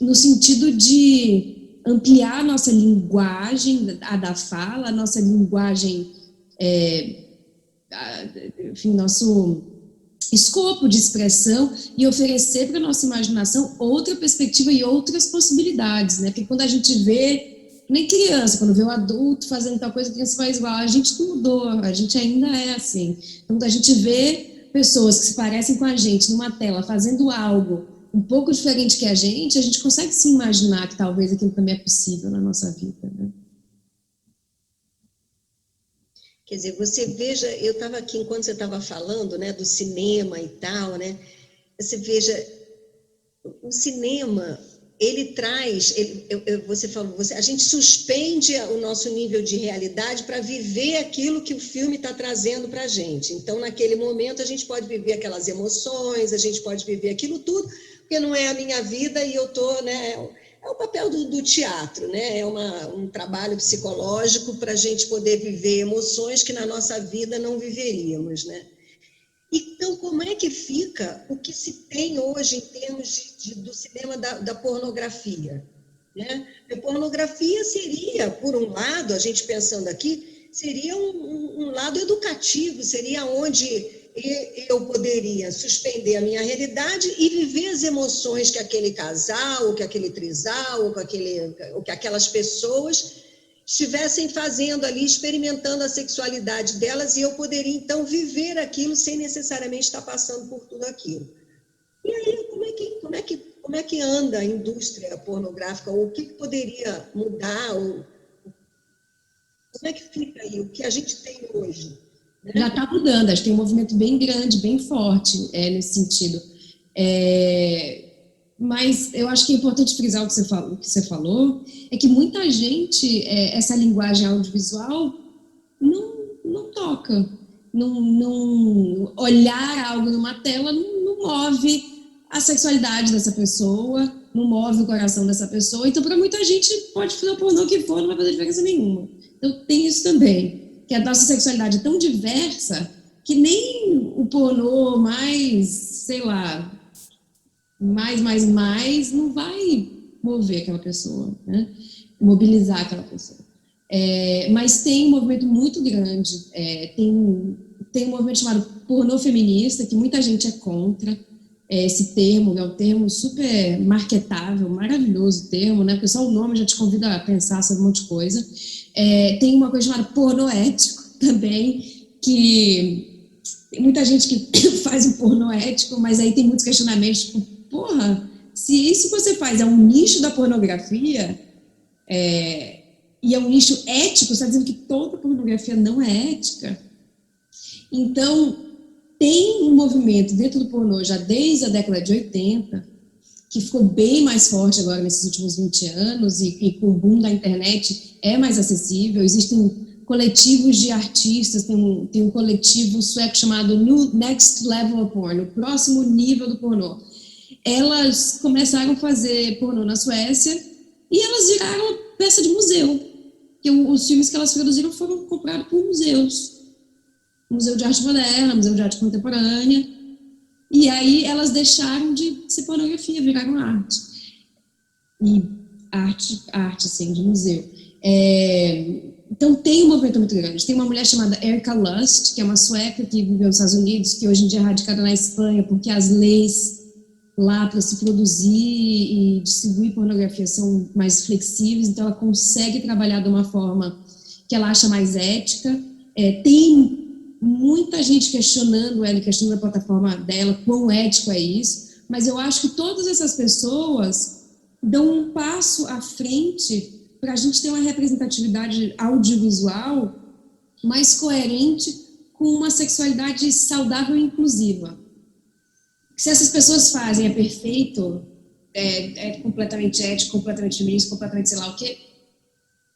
no sentido de ampliar a nossa linguagem, a da fala, a nossa linguagem, enfim, nosso escopo de expressão, e oferecer para a nossa imaginação outra perspectiva e outras possibilidades, né? Porque quando a gente vê, nem criança, quando vê um adulto fazendo tal coisa, a criança faz igual, a gente não mudou, a gente ainda é assim. Então, quando a gente vê pessoas que se parecem com a gente numa tela fazendo algo um pouco diferente que a gente consegue se imaginar que talvez aquilo também é possível na nossa vida, né? Quer dizer, você veja, eu estava aqui enquanto você estava falando, né, do cinema e tal, né? Você veja, o cinema, ele traz, você falou, a gente suspende o nosso nível de realidade para viver aquilo que o filme está trazendo para a gente. Então, naquele momento, a gente pode viver aquelas emoções, a gente pode viver aquilo tudo, porque não é a minha vida e eu estou, né? É o papel do teatro, né? É um trabalho psicológico para a gente poder viver emoções que na nossa vida não viveríamos, né? Então, como é que fica o que se tem hoje em termos do cinema da pornografia, né? A pornografia seria, por um lado, a gente pensando aqui, seria um lado educativo, seria onde eu poderia suspender a minha realidade e viver as emoções que aquele casal, ou que aquele trisal, ou que aquelas pessoas estivessem fazendo ali, experimentando a sexualidade delas, e eu poderia, então, viver aquilo sem necessariamente estar passando por tudo aquilo. E aí, como é que anda a indústria pornográfica? Ou o que poderia mudar? Ou como é que fica aí? O que a gente tem hoje? Né? Já está mudando, acho que tem um movimento bem grande, bem forte nesse sentido. Mas eu acho que é importante frisar o que você falou, é que muita gente, essa linguagem audiovisual não toca, não olhar algo numa tela não move a sexualidade dessa pessoa, não move o coração dessa pessoa. Então, para muita gente, pode fazer o pornô que for, não vai fazer diferença nenhuma. Então, tem isso também, que a nossa sexualidade é tão diversa que nem o pornô mais, sei lá, mais não vai mover aquela pessoa, né? Mobilizar aquela pessoa. Mas tem um movimento muito grande, tem tem um movimento chamado pornô feminista, que muita gente é contra esse termo, é um termo super marketável, maravilhoso termo, né? Porque só o nome já te convida a pensar sobre um monte de coisa. Tem uma coisa chamada pornô ético também, que tem muita gente que faz um pornô ético, mas aí tem muitos questionamentos, tipo, porra, se isso que você faz é um nicho da pornografia, e é um nicho ético, você está dizendo que toda pornografia não é ética? Então, tem um movimento dentro do pornô já desde a década de 80, que ficou bem mais forte agora nesses últimos 20 anos, e com o boom da internet é mais acessível. Existem coletivos de artistas, tem um coletivo sueco chamado New Next Level of Porn, o próximo nível do pornô. Elas começaram a fazer pornô na Suécia e elas viraram peça de museu, porque os filmes que elas produziram foram comprados por museus. Museu de Arte Moderna, Museu de Arte Contemporânea, e aí elas deixaram de ser pornografia, viraram arte. E arte assim, de museu. Então tem um movimento muito grande. Tem uma mulher chamada Erika Lust, que é uma sueca que viveu nos Estados Unidos, que hoje em dia é radicada na Espanha, porque as leis lá para se produzir e distribuir pornografia são mais flexíveis, então ela consegue trabalhar de uma forma que ela acha mais ética. Tem muita gente questionando ela, questionando a plataforma dela, quão ético é isso, mas eu acho que todas essas pessoas dão um passo à frente para a gente ter uma representatividade audiovisual mais coerente com uma sexualidade saudável e inclusiva. Se essas pessoas fazem, é perfeito, é completamente ético, completamente feminista, completamente sei lá o quê,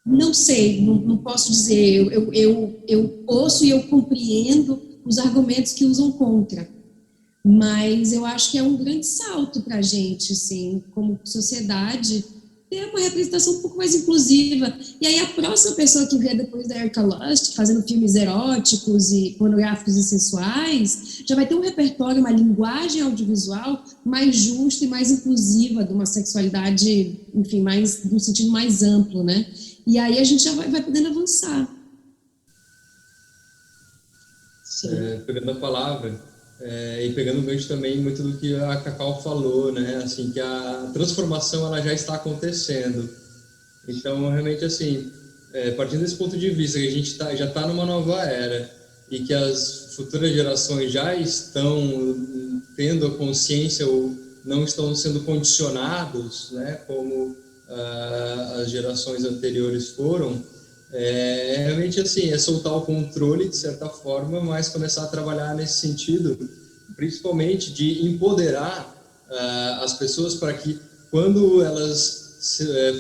não sei, não posso dizer. Eu ouço e eu compreendo os argumentos que usam contra, mas eu acho que é um grande salto para a gente, assim, como sociedade, ter uma representação um pouco mais inclusiva. E aí a próxima pessoa que vier depois da Erika Lust, fazendo filmes eróticos e pornográficos e sensuais, já vai ter um repertório, uma linguagem audiovisual mais justa e mais inclusiva, de uma sexualidade, enfim, mais, de um sentido mais amplo, né? E aí a gente já vai podendo avançar. Pegando a palavra, e pegando o gancho também muito do que a Cacau falou, né? Assim, que a transformação ela já está acontecendo. Então, realmente, assim, partindo desse ponto de vista, que a gente já está numa nova era e que as futuras gerações já estão tendo a consciência ou não estão sendo condicionados, né? Como as gerações anteriores foram, realmente assim, soltar o controle de certa forma, mas começar a trabalhar nesse sentido, principalmente de empoderar as pessoas para que quando elas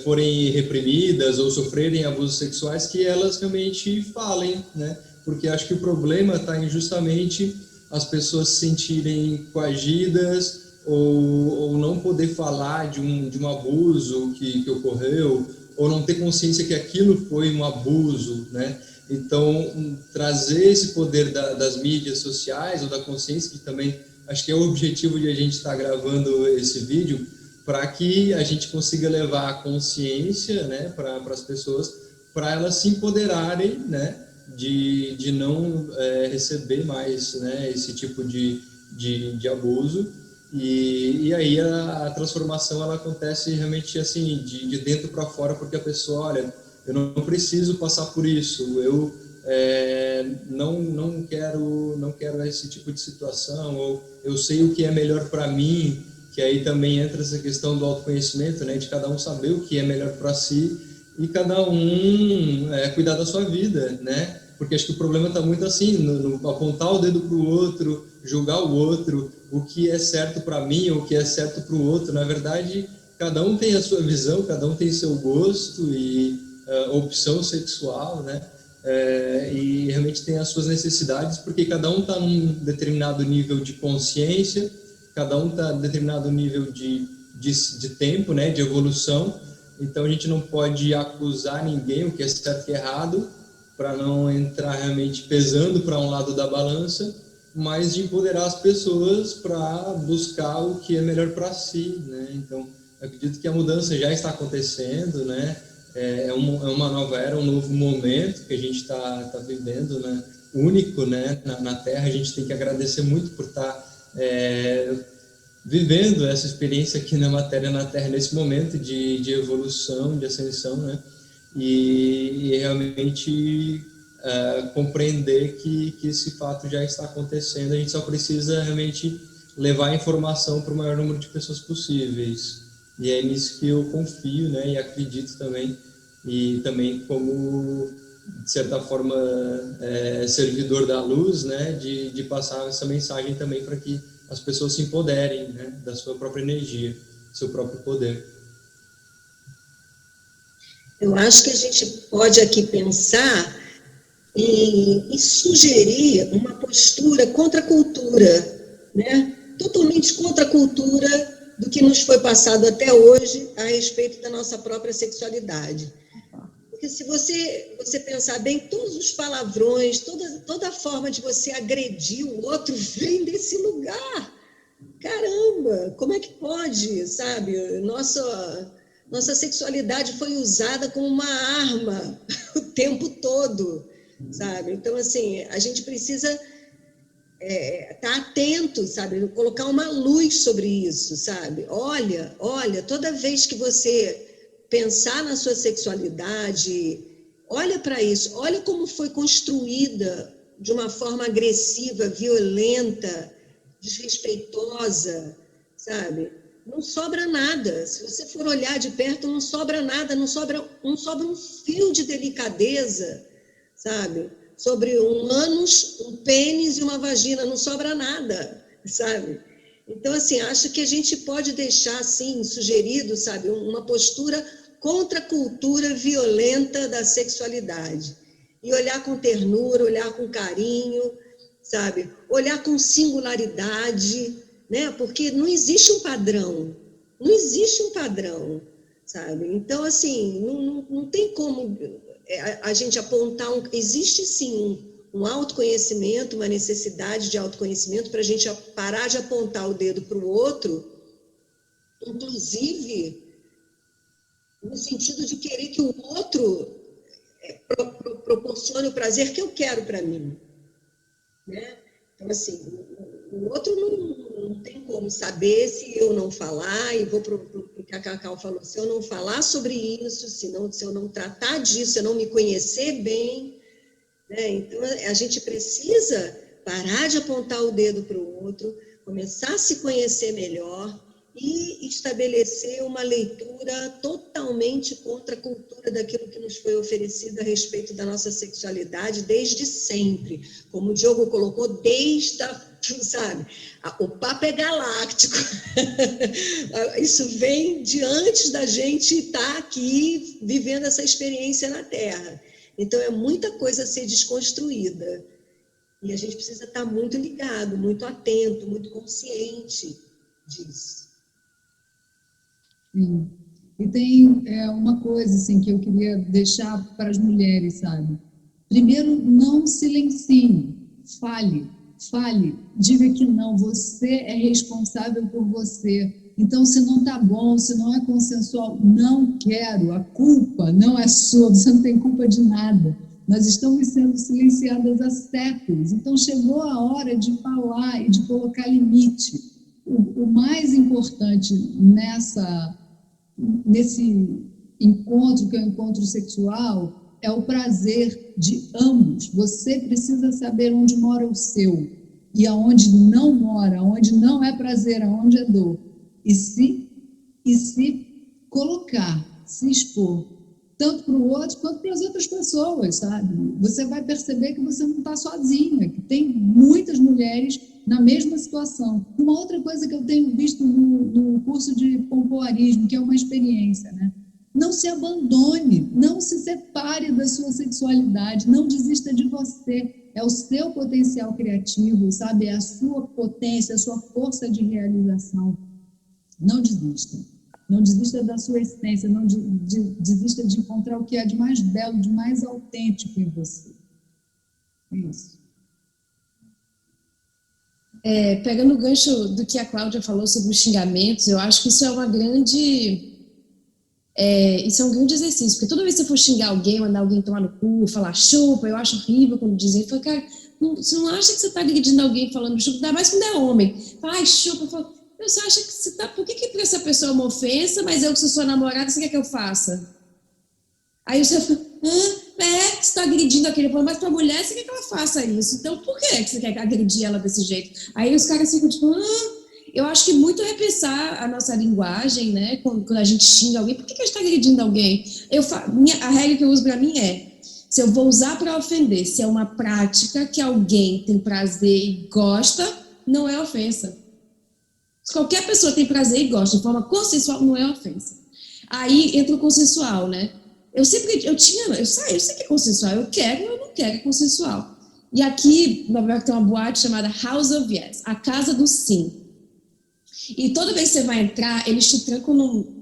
forem reprimidas ou sofrerem abusos sexuais, que elas realmente falem, né? Porque acho que o problema está em justamente as pessoas se sentirem coagidas ou não poder falar de um abuso que ocorreu, ou não ter consciência que aquilo foi um abuso, né? Então, trazer esse poder das mídias sociais, ou da consciência, que também acho que é o objetivo de a gente estar gravando esse vídeo, para que a gente consiga levar a consciência, né, para as pessoas, para elas se empoderarem, né, de não receber mais, né, esse tipo de abuso. E aí a transformação ela acontece realmente assim de dentro para fora, porque a pessoa, olha, eu não preciso passar por isso, eu não quero esse tipo de situação, ou eu sei o que é melhor para mim, que aí também entra essa questão do autoconhecimento, né, de cada um saber o que é melhor para si e cada um cuidar da sua vida, né? Porque acho que o problema está muito assim, no apontar o dedo para o outro, julgar o outro, o que é certo para mim ou o que é certo para o outro. Na verdade, cada um tem a sua visão, cada um tem seu gosto e opção sexual, né? E realmente tem as suas necessidades, porque cada um está num determinado nível de consciência, cada um está em determinado nível de tempo, né? De evolução. Então a gente não pode acusar ninguém o que é certo e o que é errado, para não entrar realmente pesando para um lado da balança, mas de empoderar as pessoas para buscar o que é melhor para si, né? Então, acredito que a mudança já está acontecendo, né? É uma nova era, um novo momento que a gente está vivendo, né? único, né, na Terra. A gente tem que agradecer muito por estar vivendo essa experiência aqui na matéria na Terra, nesse momento de evolução, de ascensão, né, e realmente compreender que esse fato já está acontecendo. A gente só precisa realmente levar a informação para o maior número de pessoas possíveis. E é nisso que eu confio, né, e acredito também, e também como, de certa forma, servidor da luz, né, de passar essa mensagem também para que as pessoas se empoderem, né, da sua própria energia, do seu próprio poder. Eu acho que a gente pode aqui pensar e sugerir uma postura contra a cultura, né, totalmente contra a cultura do que nos foi passado até hoje a respeito da nossa própria sexualidade. Porque se você pensar bem, todos os palavrões, toda a forma de você agredir o outro vem desse lugar. Caramba, como é que pode, sabe? Nossa sexualidade foi usada como uma arma o tempo todo, sabe? Então, assim, a gente precisa estar atento, sabe? Colocar uma luz sobre isso, sabe? Olha, toda vez que você pensar na sua sexualidade, olha para isso, olha como foi construída de uma forma agressiva, violenta, desrespeitosa, sabe? Não sobra nada. Se você for olhar de perto, não sobra nada, não sobra um fio de delicadeza, sabe? Sobre um ânus, um pênis e uma vagina, não sobra nada, sabe? Então, assim, acho que a gente pode deixar, assim, sugerido, sabe, uma postura contra a cultura violenta da sexualidade. E olhar com ternura, olhar com carinho, sabe? Olhar com singularidade, né? Porque não existe um padrão, sabe? Então, assim, não tem como a gente apontar existe sim um autoconhecimento, uma necessidade de autoconhecimento para a gente parar de apontar o dedo para o outro, inclusive no sentido de querer que o outro proporcione o prazer que eu quero para mim, né? Então, assim, o outro não tem como saber se eu não falar, e vou para o que a Cacau falou, se eu não falar sobre isso, se eu não tratar disso, se eu não me conhecer bem, né? Então, a gente precisa parar de apontar o dedo para o outro, começar a se conhecer melhor e estabelecer uma leitura totalmente contra a cultura daquilo que nos foi oferecido a respeito da nossa sexualidade desde sempre. Como o Diogo colocou, sabe, o papo é galáctico. Isso vem de antes da gente estar aqui vivendo essa experiência na Terra. Então, é muita coisa a ser desconstruída. E a gente precisa estar muito ligado, muito atento, muito consciente disso. Sim. E tem uma coisa assim, que eu queria deixar para as mulheres, sabe? Primeiro, não silencie, fale, diga que não, você é responsável por você. Então, se não está bom, se não é consensual, não quero, a culpa não é sua, você não tem culpa de nada. Nós estamos sendo silenciadas há séculos, então chegou a hora de falar e de colocar limite. O mais importante nesse encontro, que é o encontro sexual, é o prazer de ambos. Você precisa saber onde mora o seu e aonde não mora, aonde não é prazer, aonde é dor. E se colocar, se expor, tanto para o outro quanto para as outras pessoas, sabe? Você vai perceber que você não está sozinha, que tem muitas mulheres na mesma situação. Uma outra coisa que eu tenho visto no curso de pompoarismo, que é uma experiência, né? Não se abandone, não se separe da sua sexualidade, não desista de você. É o seu potencial criativo, sabe? É a sua potência, a sua força de realização. Não desista. Não desista da sua essência, não desista de encontrar o que há de mais belo, de mais autêntico em você. É isso. Pegando o gancho do que a Cláudia falou sobre os xingamentos, eu acho que isso é um grande exercício, porque toda vez que você for xingar alguém, mandar alguém tomar no cu, falar chupa, eu acho horrível quando dizem, cara, você não acha que você está agredindo alguém falando chupa, ainda mais quando é homem. Fala, ai, chupa, fala, você acha que você está... Por que para essa pessoa é uma ofensa, mas eu que sou sua namorada, você quer que eu faça? Aí você fala, você está agredindo aquele, mas para a mulher você quer que ela faça isso, então por que você quer agredir ela desse jeito? Aí os caras ficam tipo, eu acho que muito repensar a nossa linguagem, né, quando a gente xinga alguém, por que a gente está agredindo alguém? A regra que eu uso para mim é, se eu vou usar para ofender, se é uma prática que alguém tem prazer e gosta, não é ofensa. Se qualquer pessoa tem prazer e gosta de forma consensual, não é ofensa. Aí entra o consensual, né? Eu sei que é consensual, eu não quero, é consensual. E aqui, na Nova York, tem uma boate chamada House of Yes, a casa do sim. E toda vez que você vai entrar, eles te trancam,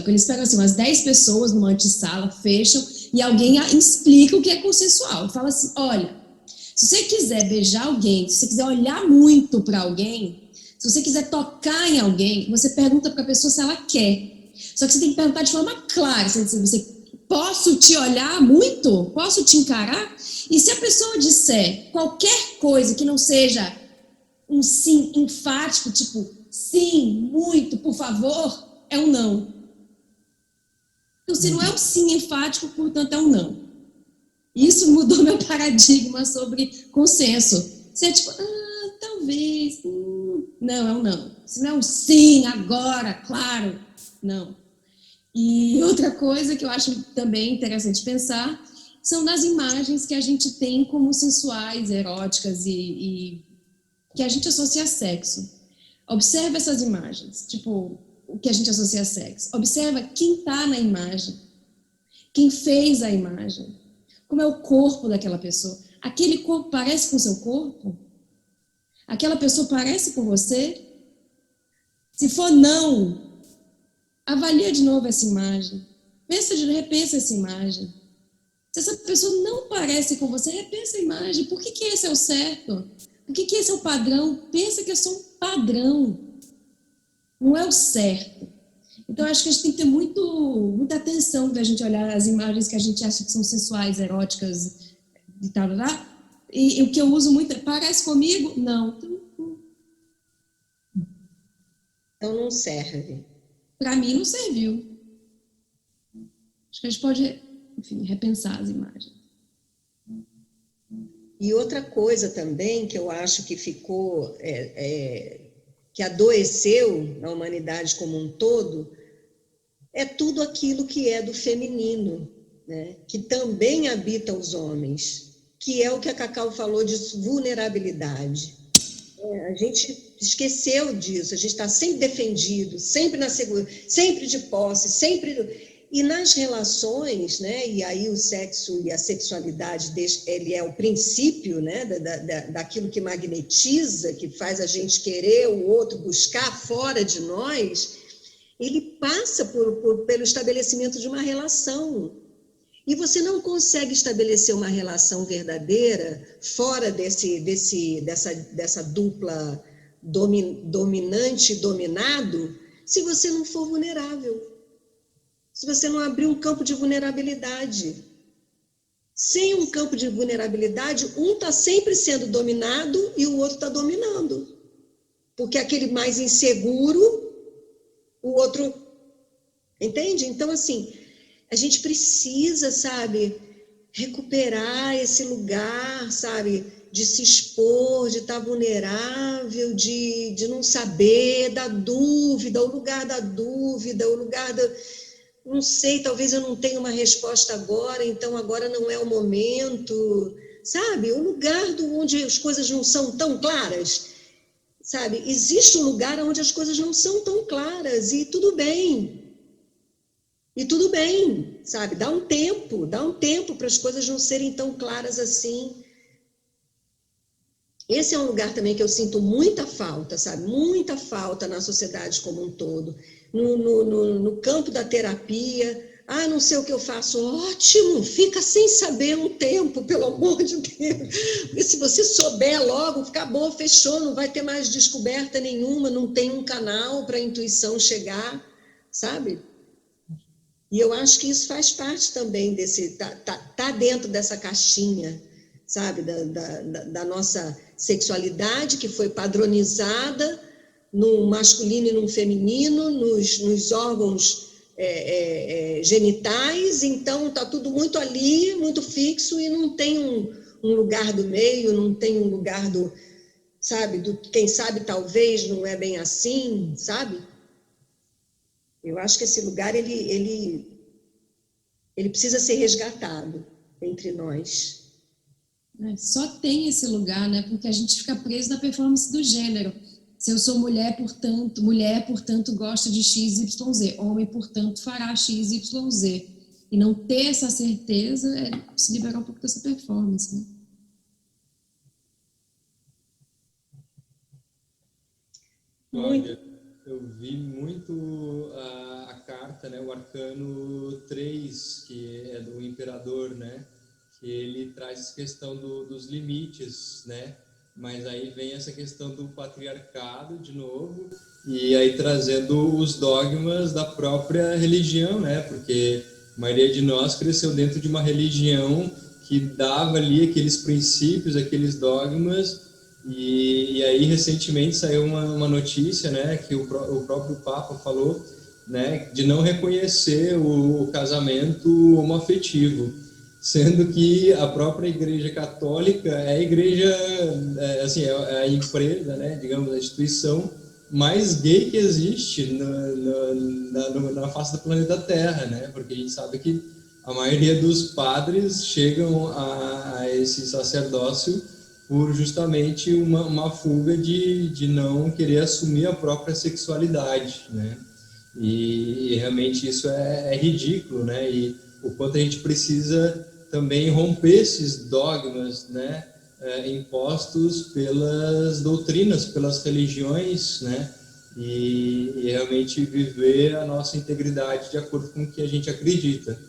eles pegam assim, umas 10 pessoas numa antessala, fecham, e alguém explica o que é consensual. Fala assim, olha, se você quiser beijar alguém, se você quiser olhar muito para alguém, se você quiser tocar em alguém, você pergunta para a pessoa se ela quer. Só que você tem que perguntar de forma clara, posso te olhar muito? Posso te encarar? E se a pessoa disser qualquer coisa que não seja um sim enfático, tipo, sim, muito, por favor, é um não. Então, se não é um sim enfático, portanto, é um não. Isso mudou meu paradigma sobre consenso. Você é tipo, talvez, não, é um não. Se não é um sim, agora, claro, não. E outra coisa que eu acho também interessante pensar são nas imagens que a gente tem como sensuais, eróticas e que a gente associa a sexo. Observa essas imagens, tipo, o que a gente associa a sexo. Observa quem está na imagem, quem fez a imagem, como é o corpo daquela pessoa. Aquele corpo parece com o seu corpo? Aquela pessoa parece com você? Se for não, avalia de novo essa imagem. Repensa essa imagem. Se essa pessoa não parece com você, repensa a imagem. Por que esse é o certo? Por que esse é o padrão? Pensa que é só um padrão. Não é o certo. Então, acho que a gente tem que ter muita atenção para a gente olhar as imagens que a gente acha que são sensuais, eróticas e tal. E o que eu uso muito é, parece comigo? Não. Então não serve. Para mim, não serviu. Acho que a gente pode, enfim, repensar as imagens. E outra coisa também que eu acho que ficou, que adoeceu na humanidade como um todo, é tudo aquilo que é do feminino, né? Que também habita os homens, que é o que a Cacau falou de vulnerabilidade. A gente esqueceu disso, a gente está sempre defendido, sempre na segurança, sempre de posse, sempre... E nas relações, né, e aí o sexo e a sexualidade, ele é o princípio, né, daquilo que magnetiza, que faz a gente querer o outro, buscar fora de nós, ele passa pelo estabelecimento de uma relação. E você não consegue estabelecer uma relação verdadeira fora dessa dupla dominante e dominado, se você não for vulnerável. Se você não abrir um campo de vulnerabilidade. Sem um campo de vulnerabilidade, um está sempre sendo dominado e o outro está dominando. Porque aquele mais inseguro, o outro... Entende? Então, assim, a gente precisa, sabe, recuperar esse lugar, sabe, de se expor, de estar vulnerável, de não saber, da dúvida, o lugar da dúvida, o lugar da... Não sei, talvez eu não tenha uma resposta agora, então agora não é o momento, sabe? O lugar onde as coisas não são tão claras, sabe? Existe um lugar onde as coisas não são tão claras e tudo bem. E tudo bem, sabe? Dá um tempo para as coisas não serem tão claras assim. Esse é um lugar também que eu sinto muita falta, sabe? Muita falta na sociedade como um todo. No campo da terapia, não sei o que eu faço, ótimo, fica sem saber um tempo, pelo amor de Deus, porque se você souber logo, acabou, fechou, não vai ter mais descoberta nenhuma, não tem um canal para a intuição chegar, sabe? E eu acho que isso faz parte também tá dentro dessa caixinha, sabe, da nossa sexualidade, que foi padronizada no masculino e no feminino, nos órgãos genitais, então está tudo muito ali, muito fixo, e não tem um lugar do meio, não tem um lugar do, sabe, quem sabe talvez não é bem assim, sabe? Eu acho que esse lugar, ele precisa ser resgatado entre nós. Só tem esse lugar, né? Porque a gente fica preso na performance do gênero. Se eu sou mulher, portanto, gosta de X, Y, Z. Homem, portanto, fará X, Y, Z. E não ter essa certeza é se liberar um pouco dessa performance, né? Olha, eu vi muito a carta, né, o arcano 3, que é do imperador, né, que ele traz essa questão dos limites, né, mas aí vem essa questão do patriarcado de novo, e aí trazendo os dogmas da própria religião, né, porque a maioria de nós cresceu dentro de uma religião que dava ali aqueles princípios, aqueles dogmas. E aí recentemente saiu uma notícia, né, que o próprio Papa falou, né, de não reconhecer o casamento homoafetivo, sendo que a própria Igreja Católica é a igreja, assim, é a empresa, né, digamos, a instituição mais gay que existe na face do planeta Terra, né, porque a gente sabe que a maioria dos padres chegam a esse sacerdócio por justamente uma fuga de não querer assumir a própria sexualidade, né? E realmente isso é ridículo, né? E o quanto a gente precisa também romper esses dogmas, né? Impostos pelas doutrinas, pelas religiões, né? E realmente viver a nossa integridade de acordo com o que a gente acredita.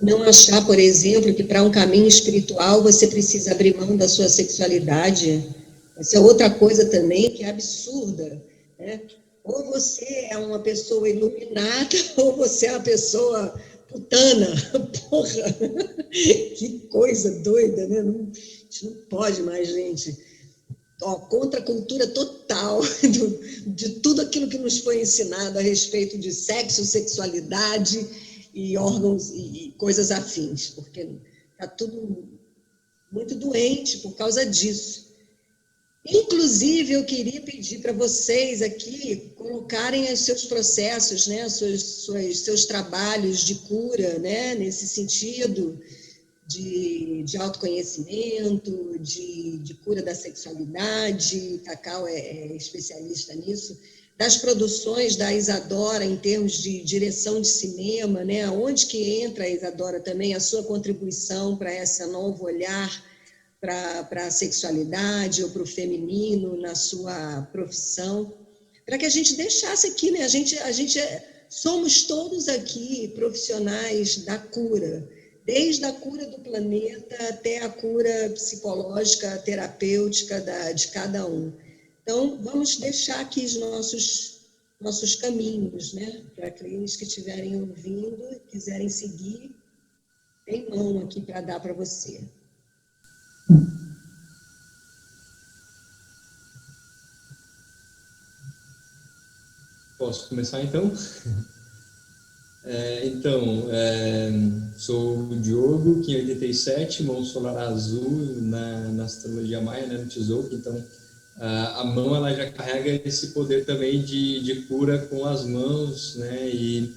Não achar, por exemplo, que para um caminho espiritual você precisa abrir mão da sua sexualidade. Essa é outra coisa também que é absurda, né? Ou você é uma pessoa iluminada, ou você é uma pessoa putana. Porra, que coisa doida, né? A gente não pode mais, gente. Contra a cultura total de tudo aquilo que nos foi ensinado a respeito de sexo, sexualidade e órgãos e coisas afins, porque está tudo muito doente por causa disso. Inclusive, eu queria pedir para vocês aqui colocarem os seus processos, né, seus trabalhos de cura, né, nesse sentido de autoconhecimento, de cura da sexualidade. Cacau é especialista nisso. Das produções da Isadora em termos de direção de cinema, né? Onde que entra, Isadora, também a sua contribuição para esse novo olhar para a sexualidade ou para o feminino na sua profissão, para que a gente deixasse aqui, né? A gente somos todos aqui profissionais da cura, desde a cura do planeta até a cura psicológica, terapêutica de cada um. Então, vamos deixar aqui os nossos caminhos, né? Para aqueles que estiverem ouvindo e quiserem seguir, tem mão aqui para dar para você. Posso começar, então? Sou o Diogo, Kim 87, mão solar azul na astrologia maia, né, no Tzolk'in. Então, a mão ela já carrega esse poder também de cura com as mãos, né? E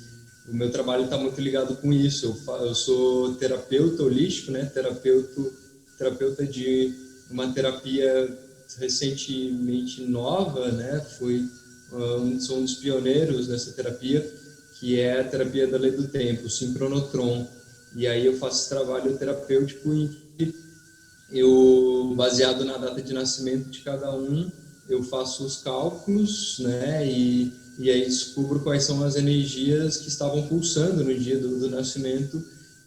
o meu trabalho está muito ligado com isso. Eu sou terapeuta holístico, né? Terapeuta de uma terapia recentemente nova, né? Sou um dos pioneiros nessa terapia, que é a terapia da lei do tempo, o sincronotron. E aí eu faço esse trabalho terapêutico em que eu, baseado na data de nascimento de cada um, eu faço os cálculos, né, e aí descubro quais são as energias que estavam pulsando no dia do nascimento,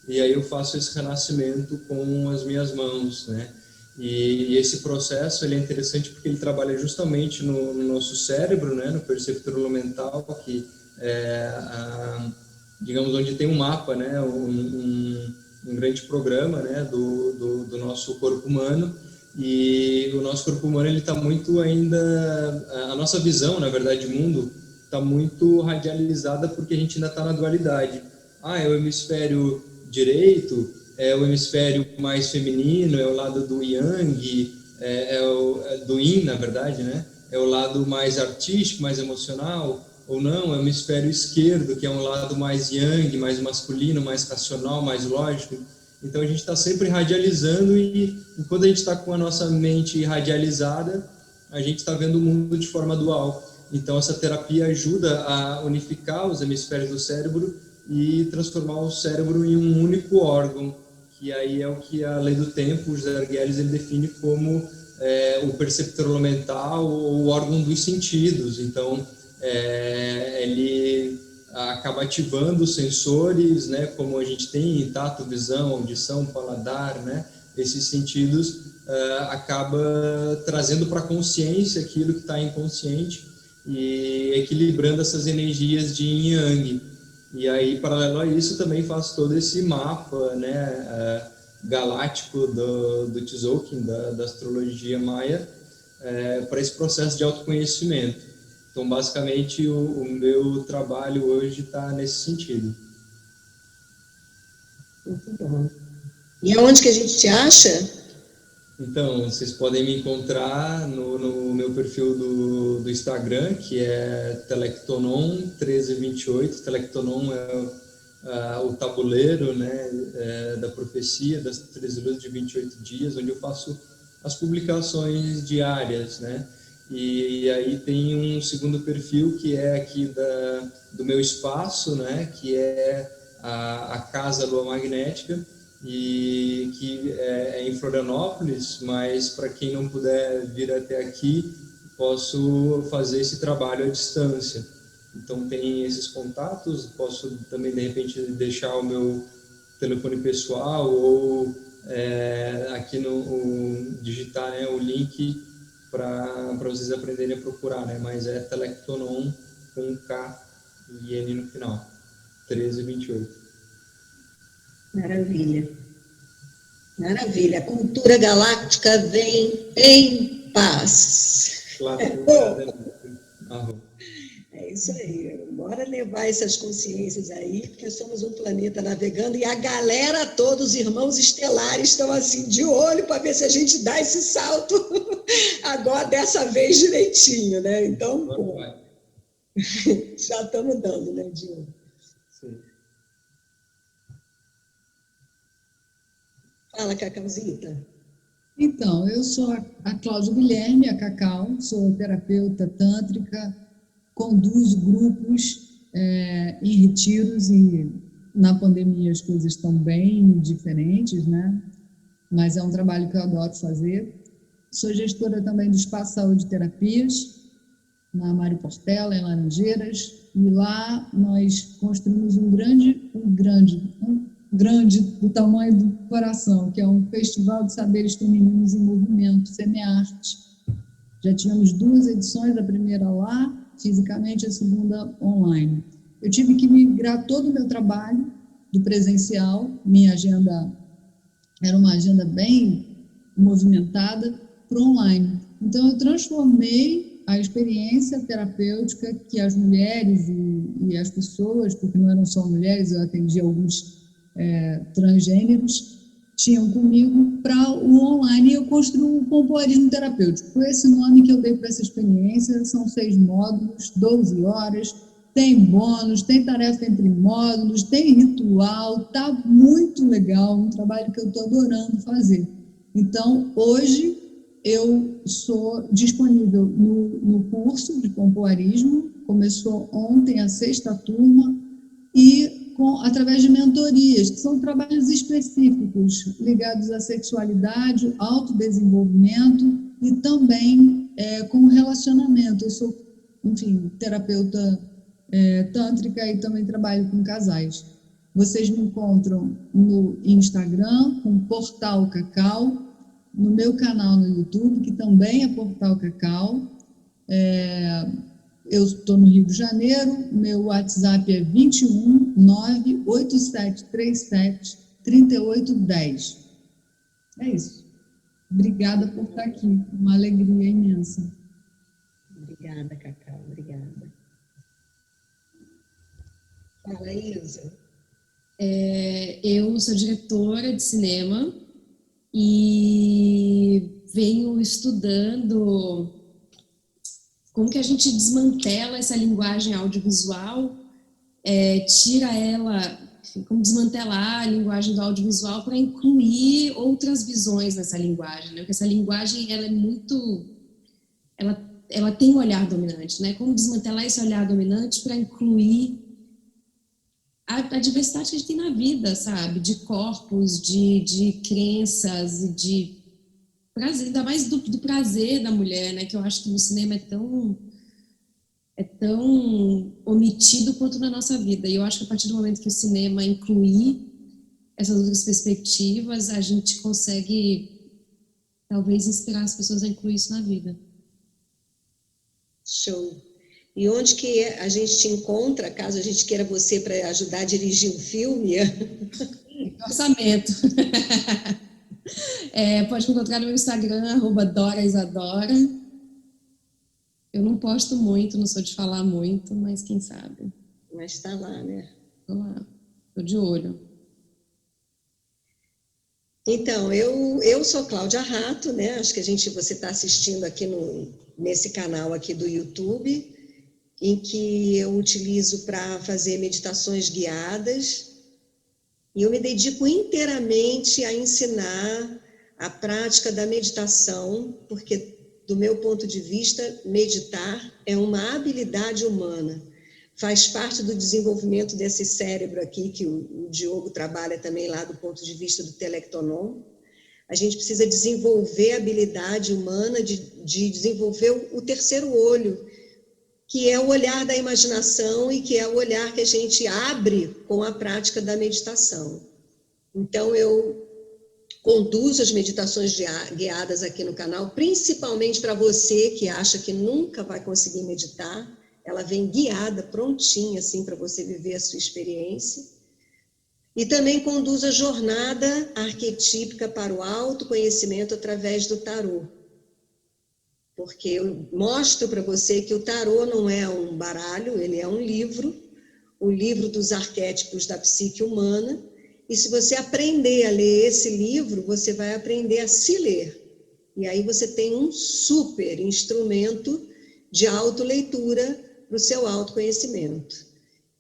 e aí eu faço esse renascimento com as minhas mãos, né. E esse processo ele é interessante porque ele trabalha justamente no nosso cérebro, né, no perceptor mental, que é, digamos, onde tem um mapa, né, grande programa, né, do nosso corpo humano. E o nosso corpo humano, ele está muito ainda, a nossa visão, na verdade, de mundo está muito radializada, porque a gente ainda está na dualidade. É o hemisfério direito, é o hemisfério mais feminino, é o lado do yang, do yin, na verdade, né? É o lado mais artístico, mais emocional, ou não, é o hemisfério esquerdo, que é um lado mais yang, mais masculino, mais racional, mais lógico. Então a gente está sempre radializando, e quando a gente está com a nossa mente radializada, a gente está vendo o mundo de forma dual. Então essa terapia ajuda a unificar os hemisférios do cérebro e transformar o cérebro em um único órgão, que aí é o que a lei do tempo, o José Arguelles, ele define como o perceptor mental, ou o órgão dos sentidos. Então ele acaba ativando os sensores, né, como a gente tem tato, visão, audição, paladar, né, esses sentidos acaba trazendo para a consciência aquilo que está inconsciente e equilibrando essas energias de yin e yang. E aí, paralelo a isso, também faço todo esse mapa, né, galáctico do Tzolk'in, da astrologia maia, para esse processo de autoconhecimento. Então, basicamente, o meu trabalho hoje está nesse sentido. Muito bom. E aonde que a gente te acha? Então, vocês podem me encontrar no meu perfil do Instagram, que é Telectonon1328. Telectonon é o tabuleiro, né, da profecia, das 13 luzes de 28 dias, onde eu faço as publicações diárias, né? E aí tem um segundo perfil, que é aqui do meu espaço, né, que é a Casa Lua Magnética, e que é em Florianópolis, mas para quem não puder vir até aqui, posso fazer esse trabalho à distância. Então tem esses contatos, posso também de repente deixar o meu telefone pessoal, ou aqui digitar, né, o link para vocês aprenderem a procurar, né? Mas é Telectonon com K e N no final, 1328. Maravilha. Maravilha. A cultura galáctica vem em paz. Claro. É isso aí. Bora levar essas consciências aí, porque somos um planeta navegando, e a galera toda, os irmãos estelares, estão assim de olho para ver se a gente dá esse salto agora, dessa vez direitinho, né? Então, pô, já estamos dando, né, Diogo? Sim. Fala, Cacauzinha. Então, eu sou a Cláudia Guilherme, a Cacau, sou terapeuta tântrica, conduzo grupos em retiros, e na pandemia as coisas estão bem diferentes, né? Mas é um trabalho que eu adoro fazer. Sou gestora também do Espaço Saúde e Terapias, na Mário Portela, em Laranjeiras, e lá nós construímos um grande do tamanho do coração, que é um festival de saberes femininos em movimento, Semearte. Já tínhamos 2 edições, a primeira lá, fisicamente, a segunda online. Eu tive que migrar todo o meu trabalho do presencial, minha agenda era uma agenda bem movimentada, para online. Então, eu transformei a experiência terapêutica que as mulheres e as pessoas, porque não eram só mulheres, eu atendi alguns transgêneros, tinham comigo, para o online, e eu construí um pompoarismo terapêutico. Foi esse nome que eu dei para essa experiência. São 6 módulos, 12 horas, tem bônus, tem tarefa entre módulos, tem ritual, tá muito legal, um trabalho que eu estou adorando fazer. Então, hoje, eu sou disponível no curso de pompoarismo, começou ontem a 6ª turma, e através de mentorias, que são trabalhos específicos ligados à sexualidade, autodesenvolvimento e também com relacionamento. Eu sou, enfim, terapeuta tântrica e também trabalho com casais. Vocês me encontram no Instagram, com Portal Cacau, no meu canal no YouTube, que também é Portal Cacau. Eu estou no Rio de Janeiro, meu WhatsApp é 21 98737 3810. É isso. Obrigada por estar aqui. Uma alegria imensa. Obrigada, Cacau. Obrigada. Fala, Isa. Eu sou diretora de cinema e venho estudando como que a gente desmantela essa linguagem audiovisual, tira ela, enfim, como desmantelar a linguagem do audiovisual para incluir outras visões nessa linguagem, né? Porque essa linguagem, ela é muito... Ela tem um olhar dominante, né? Como desmantelar esse olhar dominante para incluir a diversidade que a gente tem na vida, sabe? De corpos, de crenças e de prazer, ainda mais do prazer da mulher, né? Que eu acho que no cinema é tão omitido quanto na nossa vida. E eu acho que a partir do momento que o cinema incluir essas outras perspectivas, a gente consegue talvez inspirar as pessoas a incluir isso na vida. Show. E onde que a gente te encontra, caso a gente queira você para ajudar a dirigir o filme? Orçamento. Pode me encontrar no meu Instagram, @DoraIsadora. Eu não posto muito, não sou de falar muito, mas quem sabe. Mas está lá, né? Tô lá, tô de olho. Então, eu sou Cláudia Rato, né? Acho que você está assistindo aqui nesse canal aqui do YouTube, em que eu utilizo para fazer meditações guiadas, e eu me dedico inteiramente a ensinar a prática da meditação, porque, do meu ponto de vista, meditar é uma habilidade humana, faz parte do desenvolvimento desse cérebro aqui, que o Diogo trabalha também lá do ponto de vista do telectonon. A gente precisa desenvolver a habilidade humana de desenvolver o terceiro olho, que é o olhar da imaginação e que é o olhar que a gente abre com a prática da meditação. Então, eu conduzo as meditações guiadas aqui no canal, principalmente para você que acha que nunca vai conseguir meditar. Ela vem guiada, prontinha, assim, para você viver a sua experiência. E também conduzo a jornada arquetípica para o autoconhecimento através do tarô. Porque eu mostro para você que o tarô não é um baralho, ele é um livro, o livro dos arquétipos da psique humana, e se você aprender a ler esse livro, você vai aprender a se ler. E aí você tem um super instrumento de autoleitura para o seu autoconhecimento.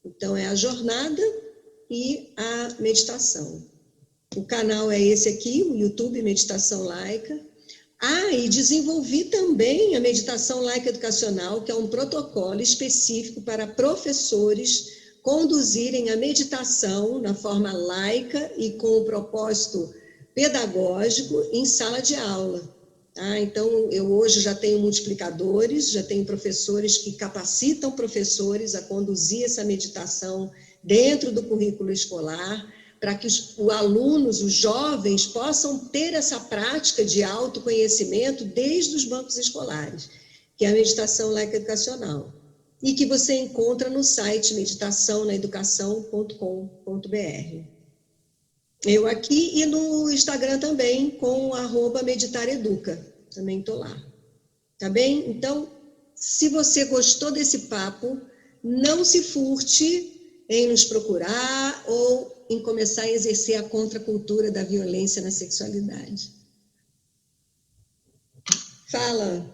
Então, é a jornada e a meditação. O canal é esse aqui, o YouTube Meditação Laica. E desenvolvi também a meditação laica educacional, que é um protocolo específico para professores conduzirem a meditação na forma laica e com o propósito pedagógico em sala de aula. Então, eu hoje já tenho multiplicadores, já tenho professores que capacitam professores a conduzir essa meditação dentro do currículo escolar, para que os alunos, os jovens, possam ter essa prática de autoconhecimento desde os bancos escolares, que é a meditação laica educacional, e que você encontra no site meditaçãonaeducação.com.br. Eu aqui e no Instagram também, com @meditareduca, também estou lá. Tá bem? Então, se você gostou desse papo, não se furte em nos procurar ou em começar a exercer a contracultura da violência na sexualidade. Fala.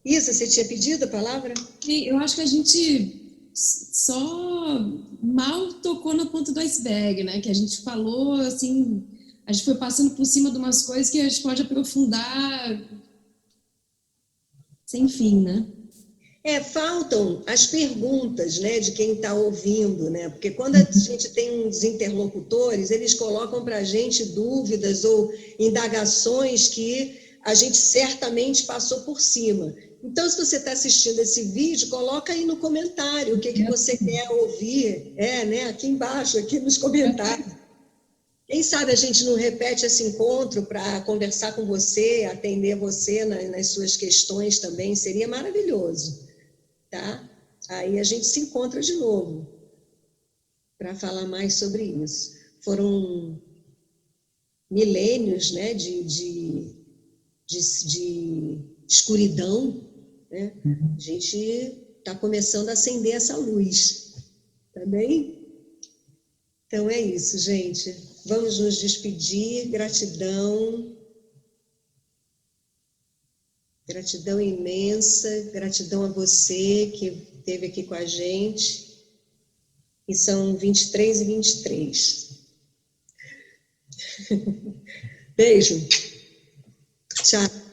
Isa, você tinha pedido a palavra? Eu acho que a gente só mal tocou na ponta do iceberg, né? Que a gente falou, assim, a gente foi passando por cima de umas coisas que a gente pode aprofundar sem fim, né? Faltam as perguntas, né, de quem está ouvindo, né? Porque quando a gente tem uns interlocutores, eles colocam para a gente dúvidas ou indagações que a gente certamente passou por cima. Então, se você está assistindo esse vídeo, coloca aí no comentário o que você quer ouvir, né, aqui embaixo, aqui nos comentários. Quem sabe a gente não repete esse encontro para conversar com você, atender você nas suas questões também, seria maravilhoso. Tá? Aí a gente se encontra de novo para falar mais sobre isso. Foram milênios, né, de escuridão, né? A gente está começando a acender essa luz, tá bem? Então é isso, gente. Vamos nos despedir. Gratidão. Gratidão imensa. Gratidão a você que esteve aqui com a gente. E são 23h23. Beijo. Tchau.